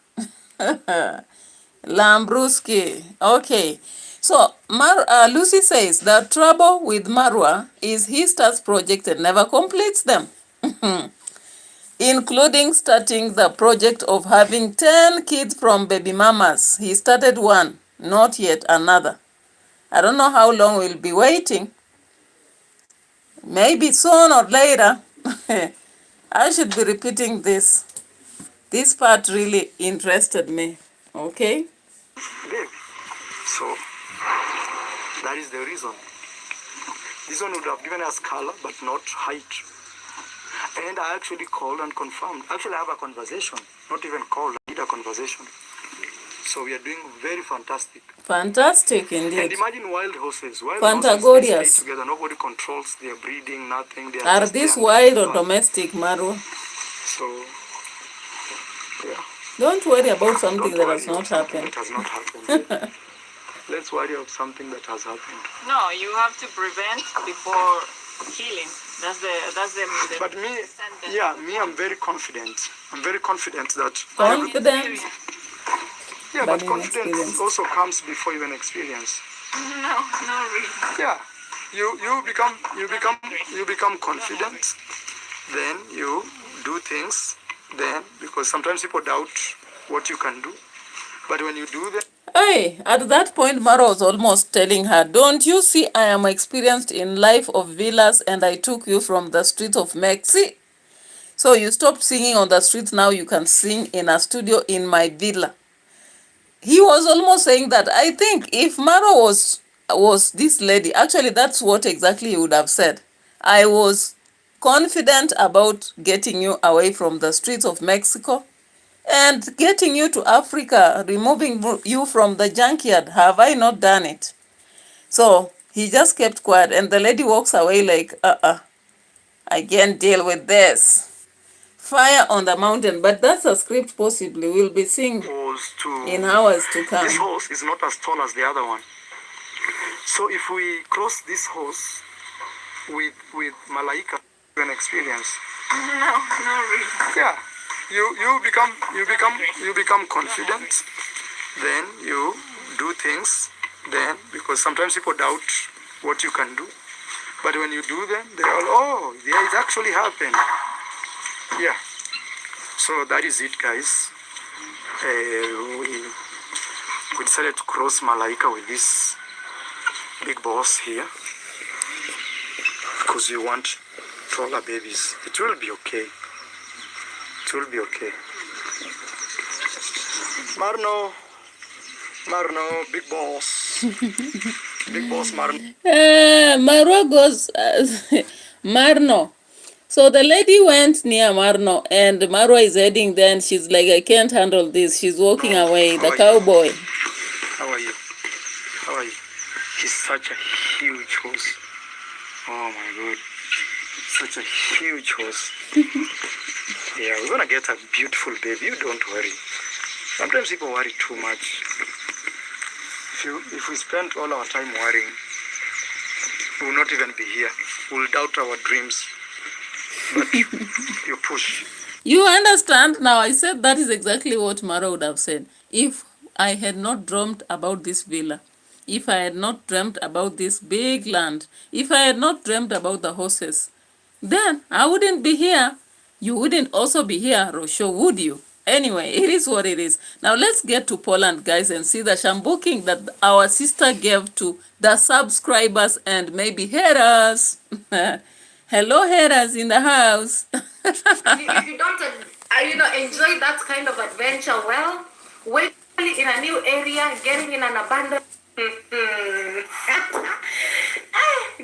Lambruski. Okay. So Lucy says the trouble with Marwa is he starts projects and never completes them. Including starting the project of having 10 kids from baby mamas. He started one, not yet another. I don't know how long we'll be waiting. Maybe soon or later. I should be repeating this. This part really interested me. Okay? Baby. So that is the reason. This one would have given us color, but not height. And I actually called and confirmed. Actually, I have a conversation. Not even called, I did a conversation. So we are doing very fantastic. Fantastic And indeed. imagine wild horses. Wild horses, they stay together. Nobody controls their breeding, nothing. They are Are just these there. wild or domestic, Marwa? So, yeah. Don't worry about something Don't that worry has about not something happened. that has not happened. Yeah. Let's worry about something that has happened. No, you have to prevent before healing. That's the But me, yeah, me, I'm very confident. I'm very confident that. Confident, Yeah, but but confidence inexperienced. also comes before even experience. No, not really. Yeah, you become confident, then you do things. Then because sometimes people doubt what you can do, but when you do them. Hey, at that point, Mara was almost telling her, don't you see I am experienced in life of villas and I took you from the street of Mexi? So you stopped singing on the streets, now you can sing in a studio in my villa. He was almost saying that. I think if Mara was this lady, actually that's what exactly he would have said. I was confident about getting you away from the streets of Mexico and getting you to Africa, removing you from the junkyard. Have I not done it? So he just kept quiet and the lady walks away like, I can't deal with this. Fire on the mountain, but that's a script possibly we'll be seeing in hours to come. This horse is not as tall as the other one. So if we cross this horse with Malaika, an experience. No, not really. Yeah, you become confident. Then you do things. Then because sometimes people doubt what you can do, but when you do them, they're all, oh, yeah, it actually happened. Yeah. So that is it, guys. We decided to cross Malaika with this big boss here because we want taller babies. It will be okay. It will be okay. Marno, big boss. Big boss Marno. Marwa goes, Marno. So the lady went near Marno and Marwa is heading there and she's like, I can't handle this. She's walking away, the cowboy. How are you? How are you? He's such a huge horse. Oh my god. Such a huge horse. Yeah, we're gonna get a beautiful baby. You don't worry. Sometimes people worry too much. If we spend all our time worrying, we will not even be here. We'll doubt our dreams. But you push. You understand now? I said that is exactly what Mara would have said. If I had not dreamt about this villa, if I had not dreamt about this big land, if I had not dreamt about the horses, then I wouldn't be here. You wouldn't also be here, ROCIO, would you? Anyway, it is what it is. Now let's get to Poland, guys, and see the shambuking that our sister gave to the subscribers and maybe haters. Hello, haters in the house. If you don't, enjoy that kind of adventure, well, wait in a new area, getting in an abandoned.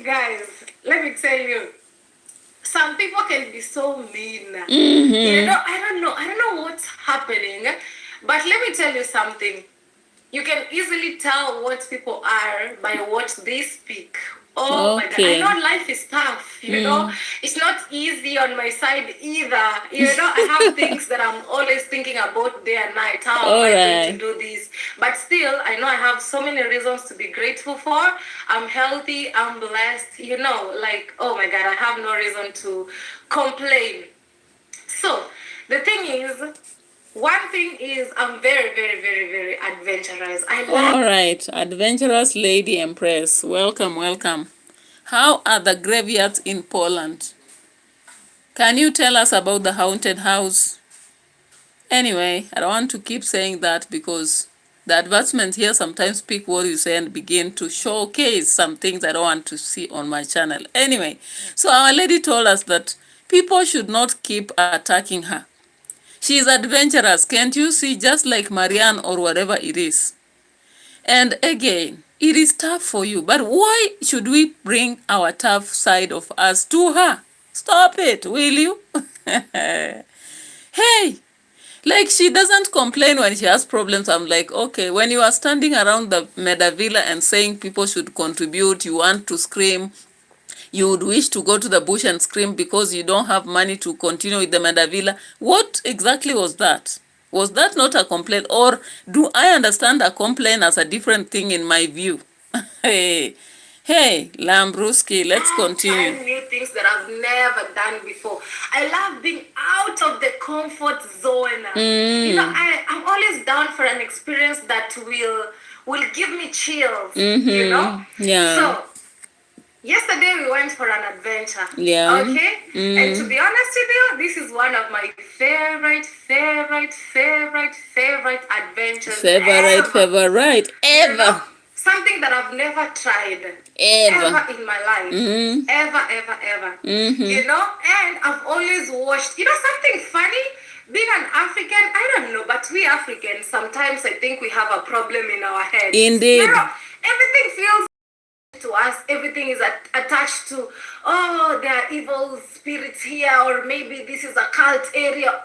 Guys, let me tell you, some people can be so mean. I don't know what's happening, but let me tell you something. You can easily tell what people are by what they speak. Oh my god, I know life is tough, it's not easy on my side either. I have things that I'm always thinking about day and night. How am I going to do this? But still, I know I have so many reasons to be grateful for. I'm healthy, I'm blessed, oh my god, I have no reason to complain. So, the thing is, one thing is I'm very, very, very, very adventurous. All right, adventurous lady empress. Welcome, welcome. How are the graveyards in Poland? Can you tell us about the haunted house? Anyway, I don't want to keep saying that because the advertisements here sometimes pick what you say and begin to showcase some things I don't want to see on my channel. Anyway, so our lady told us that people should not keep attacking her. She is adventurous, can't you see, just like Marianne or whatever it is. And again, it is tough for you, but why should we bring our tough side of us to her? Stop it, will you? Hey, Like, she doesn't complain when she has problems. I'm like, okay, when you are standing around the Medavilla and saying people should contribute, you want to scream, you would wish to go to the bush and scream because you don't have money to continue with the Medavilla. What exactly was that? Was that not a complaint? Or do I understand a complaint as a different thing in my view? Hey, hey, Lambruski, let's continue. Trying new things that I've never done before. I love being out of the comfort zone. You know, I'm always down for an experience that will give me chills. You know? Yeah. So yesterday we went for an adventure. Yeah. Okay? And to be honest with you, this is one of my favorite adventures Favorite You know, ever. something that I've never tried Ever. in my life. Ever. You know, and I've always watched, you know, something funny. Being an African, I don't know, but we Africans, sometimes I think we have a problem in our heads. Indeed. You know, everything feels to us, everything is attached to, oh, there are evil spirits here, or maybe this is a cult area.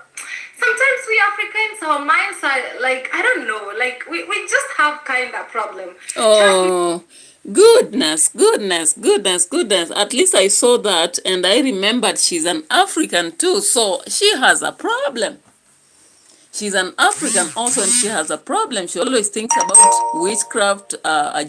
Sometimes we Africans, our minds are like, I don't know, like we just have kind of problem. Oh, goodness. At least I saw that and I remembered she's an African too, so she has a problem. She's an African also, and she has a problem. She always thinks about witchcraft,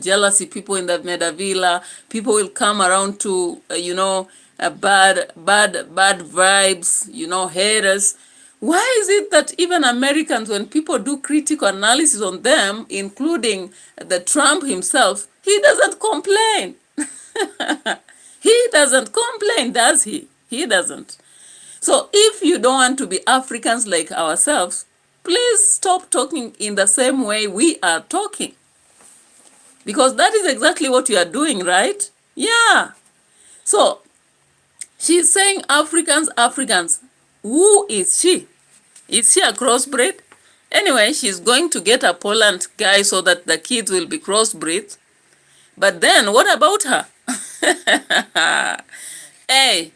jealousy, people in the Medavilla. People will come around to, you know, bad vibes, you know, haters. Why is it that even Americans, when people do critical analysis on them, including the Trump himself, he doesn't complain? He doesn't complain, does he? He doesn't. So if you don't want to be Africans like ourselves, please stop talking in the same way we are talking. Because that is exactly what you are doing, right? Yeah. So she's saying Africans. Who is she? Is she a crossbreed? Anyway, she's going to get a Poland guy so that the kids will be crossbreeds. But then, what about her? Hey,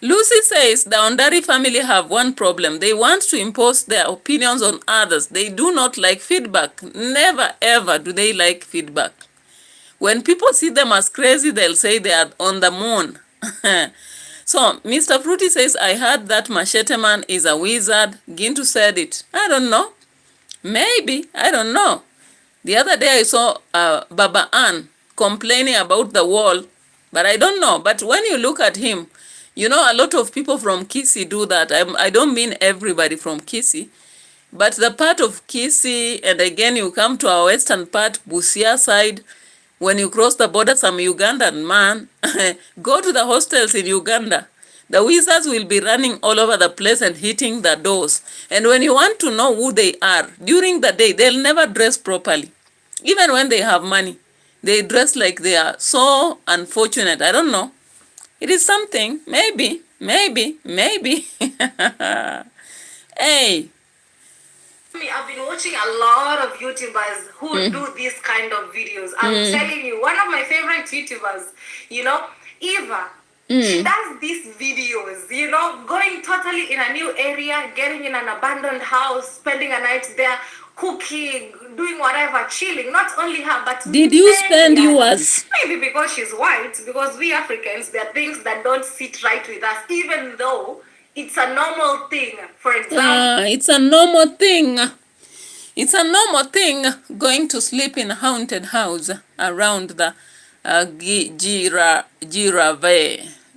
Lucy says the Ondari family have one problem. They want to impose their opinions on others. They do not like feedback. Never ever do they like feedback. When people see them as crazy, they'll say they are on the moon. So, Mr. Fruity says, I heard that Machete Man is a wizard. Gintu said it. I don't know. Maybe. I don't know. The other day I saw Baba Ann complaining about the wall, but I don't know. But when you look at him, you know, a lot of people from Kisii do that. I don't mean everybody from Kisii, but the part of Kisii, and again you come to our western part, Busia side, when you cross the border, some Ugandan man, go to the hostels in Uganda. The wizards will be running all over the place and hitting the doors. And when you want to know who they are, during the day, they'll never dress properly. Even when they have money, they dress like they are so unfortunate. I don't know. It is something. Maybe. Hey. I've been watching a lot of YouTubers who do these kind of videos. I'm telling you, one of my favorite YouTubers, you know, Eva, she does these videos, you know, going totally in a new area, getting in an abandoned house, spending a night there, cooking, doing whatever, chilling. Not only her, but did you spend yours? Maybe because she's white, because we Africans, there are things that don't sit right with us, even though it's a normal thing. For example, it's a normal thing. It's a normal thing going to sleep in a haunted house around the Girave,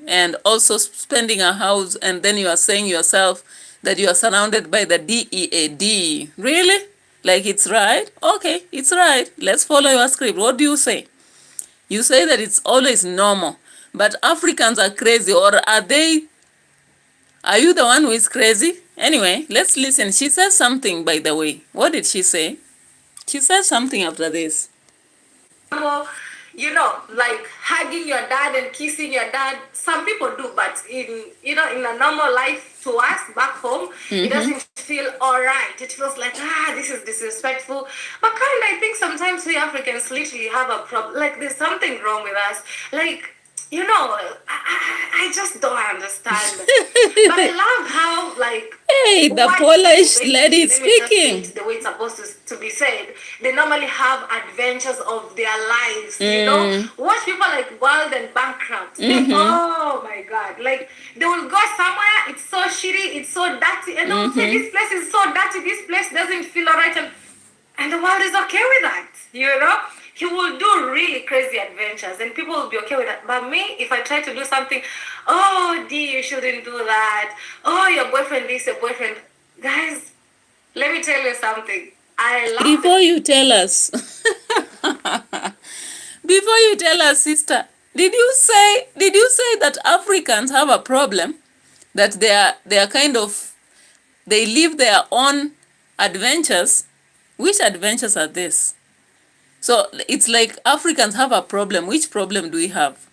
and also spending a house, and then you are saying yourself that you are surrounded by the DEAD. Really? Like it's right? Okay, it's right. Let's follow your script. What do you say? You say that it's always normal, but Africans are crazy, or are they? Are you the one who is crazy? Anyway, let's listen. She says something, by the way. What did she say? She says something after this. You know, like hugging your dad and kissing your dad. Some people do, but in a normal life to us back home, it doesn't feel all right. It feels like, this is disrespectful. But I think sometimes we Africans literally have a problem. Like there's something wrong with us. Like you know, I just don't understand. But I love how, like, Hey, the white people, Polish lady basically, is let me just say speaking. it the way it's supposed to be said. They normally have adventures of their lives, you know. Watch people like Wild and Bankrupt. They, oh my God, like they will go somewhere, it's so shitty, it's so dirty, and they will say, this place is so dirty, this place doesn't feel alright, and the world is okay with that, you know. He will do really crazy adventures and people will be okay with that. But me, if I try to do something, oh D, you shouldn't do that, oh your boyfriend this, your boyfriend, guys, let me tell you something. I love Before you tell us, before you tell us, sister, did you say that Africans have a problem, that they are kind of, they live their own adventures? Which adventures are this? So it's like Africans have a problem. Which problem do we have?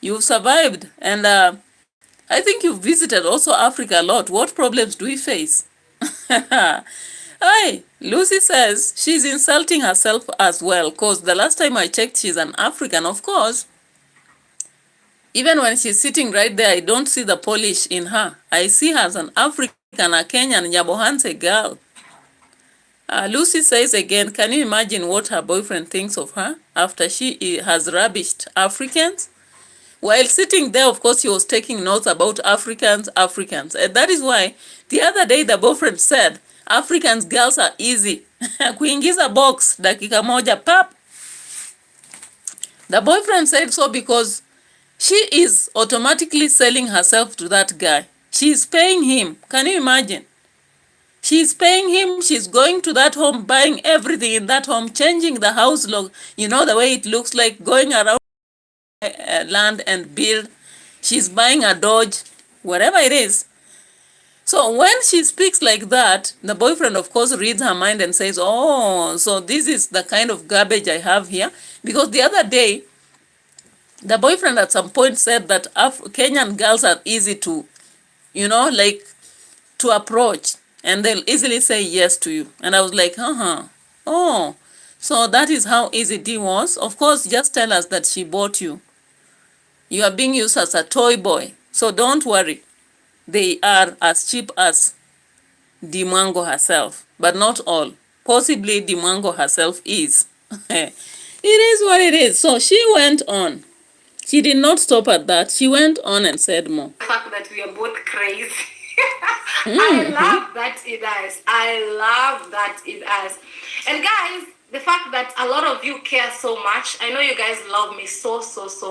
You've survived, and I think you've visited also Africa a lot. What problems do we face? Hi, Lucy says she's insulting herself as well, because the last time I checked, she's an African, of course. Even when she's sitting right there, I don't see the Polish in her. I see her as an African, a Kenyan, Nyabohanse girl. Lucy says again, can you imagine what her boyfriend thinks of her after she has rubbished Africans? While sitting there, of course, he was taking notes about Africans. And that is why the other day the boyfriend said, Africans girls are easy. Kuingiza box, dakika moja, pap. The boyfriend said so because she is automatically selling herself to that guy. She is paying him. Can you imagine? She's paying him, she's going to that home, buying everything in that home, changing the house look, you know, the way it looks like, going around land and build. She's buying a Dodge, whatever it is. So when she speaks like that, the boyfriend, of course, reads her mind and says, oh, so this is the kind of garbage I have here. Because the other day, the boyfriend at some point said that Kenyan girls are easy to, you know, like, to approach, and they'll easily say yes to you. And I was like, oh, so that is how easy D was. Of course, just tell us that she bought you. You are being used as a toy boy. So don't worry. They are as cheap as deemwango herself, but not all. Possibly deemwango herself is. It is what it is. So she went on. She did not stop at that. She went on and said more. the fact that we are both crazy. I love that in us. I love that in us. And guys, the fact that a lot of you care so much. I know you guys love me so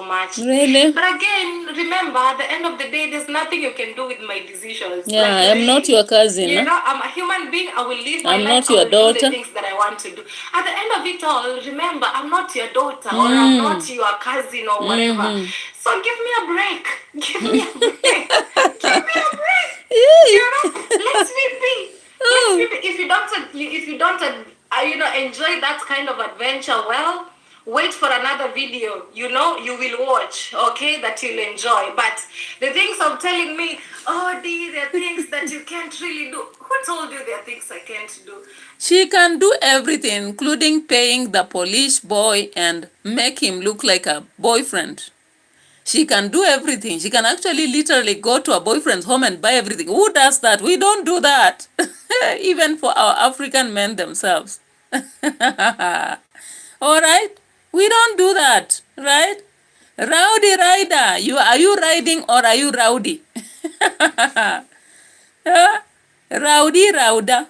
much. Really? But again, remember, at the end of the day, there's nothing you can do with my decisions. Yeah, like, I'm not your cousin. You know, I'm a human being. I will live my I'm life. not your I will do the daughter. things that I want to do. At the end of it all, remember, I'm not your daughter or I'm not your cousin or whatever. So give me a break. Give me a break. Give me a break. You know, let me be. Let me be. If you don't, you know, enjoy that kind of adventure, well, wait for another video, you know, you will watch, okay, that you'll enjoy. But the things of telling me, oh, there are things that you can't really do. Who told you there are things I can't do? She can do everything, including paying the Polish boy and make him look like a boyfriend. She can do everything. She can actually literally go to a boyfriend's home and buy everything. Who does that? We don't do that. Even for our African men themselves. All right? We don't do that, right? Rowdy rider, are you riding or are you rowdy? Rowdy rouder.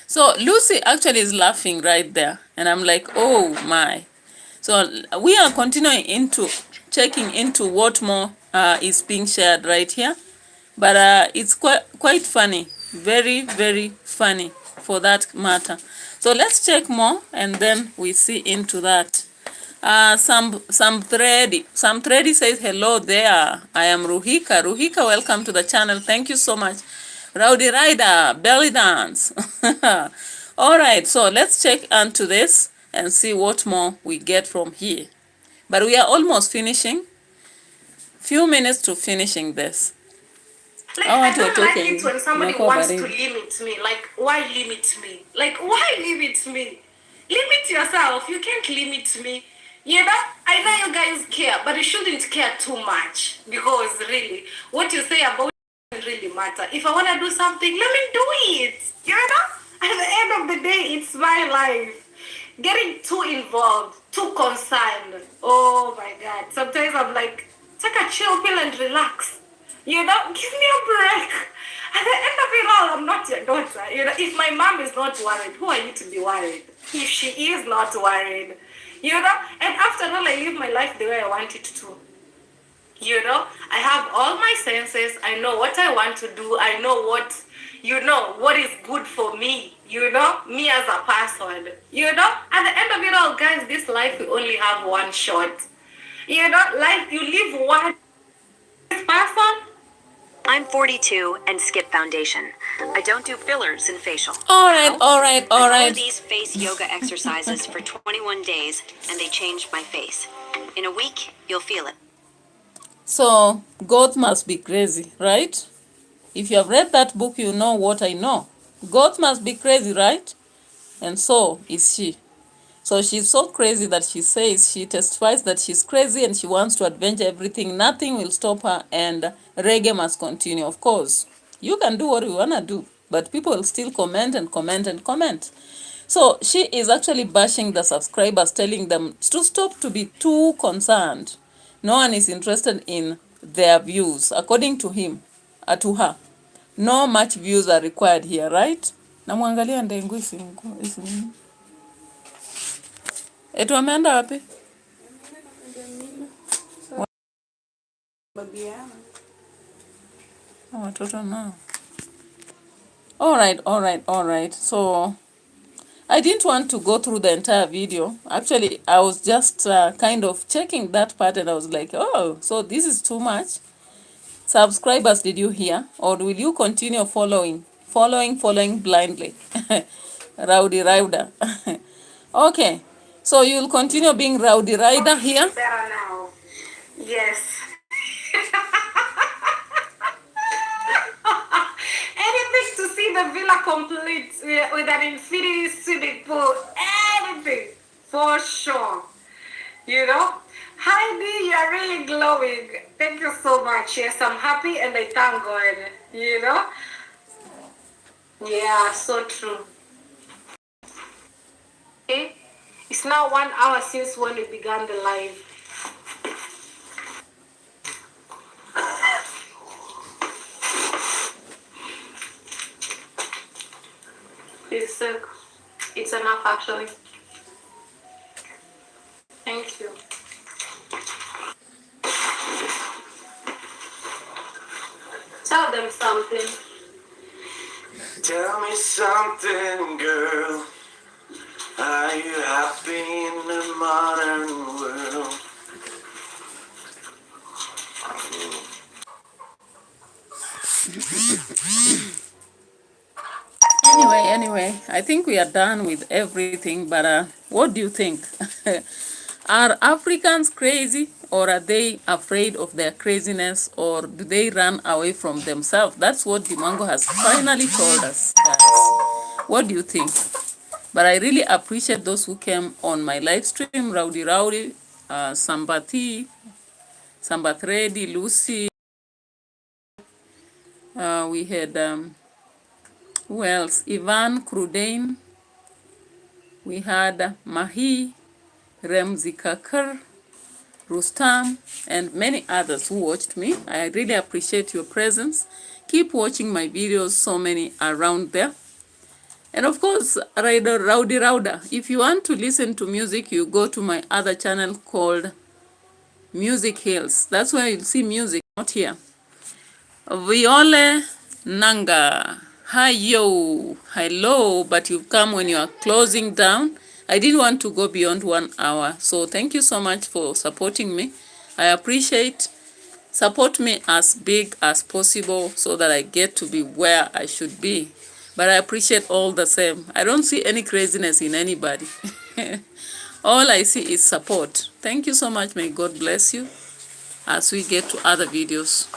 So Lucy actually is laughing right there. And I'm like, oh my. So we are continuing into checking into what more is being shared right here. But it's quite funny. Very funny for that matter. So let's check more and then we see into that. Some thready says hello there. I am Ruhika. Ruhika, welcome to the channel. Thank you so much. Rowdy Rider, belly dance. All right, so let's check onto this and see what more we get from here. But we are almost finishing. Few minutes to finishing this. Like, I don't like it when somebody wants to limit me. Like, why limit me? Like, why limit me? Limit yourself. You can't limit me. You know, I know you guys care, but you shouldn't care too much, because really, what you say about it doesn't really matter. If I want to do something, let me do it. You know, at the end of the day, it's my life. Getting too involved, too concerned. Oh my God. Sometimes I'm like, take a chill pill and relax. You know, give me a break. At the end of it all, I'm not your daughter. You know, if my mom is not worried, who are you to be worried? If she is not worried, you know, and after all, I live my life the way I want it to. You know, I have all my senses. I know what I want to do. I know what is good for me. You know, me as a person. You know, at the end of it all, guys, this life we only have one shot. You know, life you live one person. I'm 42 and skip foundation. I don't do fillers and facial. All right. I follow these face yoga exercises for 21 days and they changed my face. In a week, you'll feel it. So God must be crazy, right? If you have read that book, you know what I know. God must be crazy, right? And so is she. So she's so crazy that she testifies that she's crazy and she wants to avenge everything. Nothing will stop her, and reggae must continue. Of course, you can do what you want to do, but people will still comment and comment and comment. So she is actually bashing the subscribers, telling them to stop to be too concerned. No one is interested in their views, according to him, to her. No much views are required here, right? Namwangalia ndengu isi nini? Etu ameenda wapi? Watoto nao. All right. So I didn't want to go through the entire video. Actually, I was just kind of checking that part and I was like, oh, so this is too much. Subscribers, did you hear? Or will you continue following blindly? Rowdy Rider. Okay. So you'll continue being Rowdy Rider here? Better now. Yes. Anything to see the villa complete with an infinity swimming pool. Anything. For sure. You know? Heidi, you're really glowing. Thank you so much. Yes, I'm happy and I thank God. You know? Yeah, so true. Okay? It's now 1 hour since when we began the live. It's enough actually. Thank you. Tell them something. Tell me something, girl. Are you happy in the modern world? Anyway, I think we are done with everything, but what do you think? Are Africans crazy, or are they afraid of their craziness, or do they run away from themselves? That's what deemwango has finally told us, guys. What do you think? But I really appreciate those who came on my live stream. Rowdy, Sambati, Sambatredi, Lucy. We had, who else? Ivan Krudane. We had Mahi, Remzi Kakar, Rustam, and many others who watched me. I really appreciate your presence. Keep watching my videos, so many around there. And of course, Rowdy Rider. If you want to listen to music, you go to my other channel called Music Hills. That's where you'll see music, not here. Viole Nanga. Hi, yo. Hello, but you've come when you are closing down. I didn't want to go beyond 1 hour. So thank you so much for supporting me. I appreciate. Support me as big as possible so that I get to be where I should be. But I appreciate all the same. I don't see any craziness in anybody. All I see is support. Thank you so much. May God bless you as we get to other videos.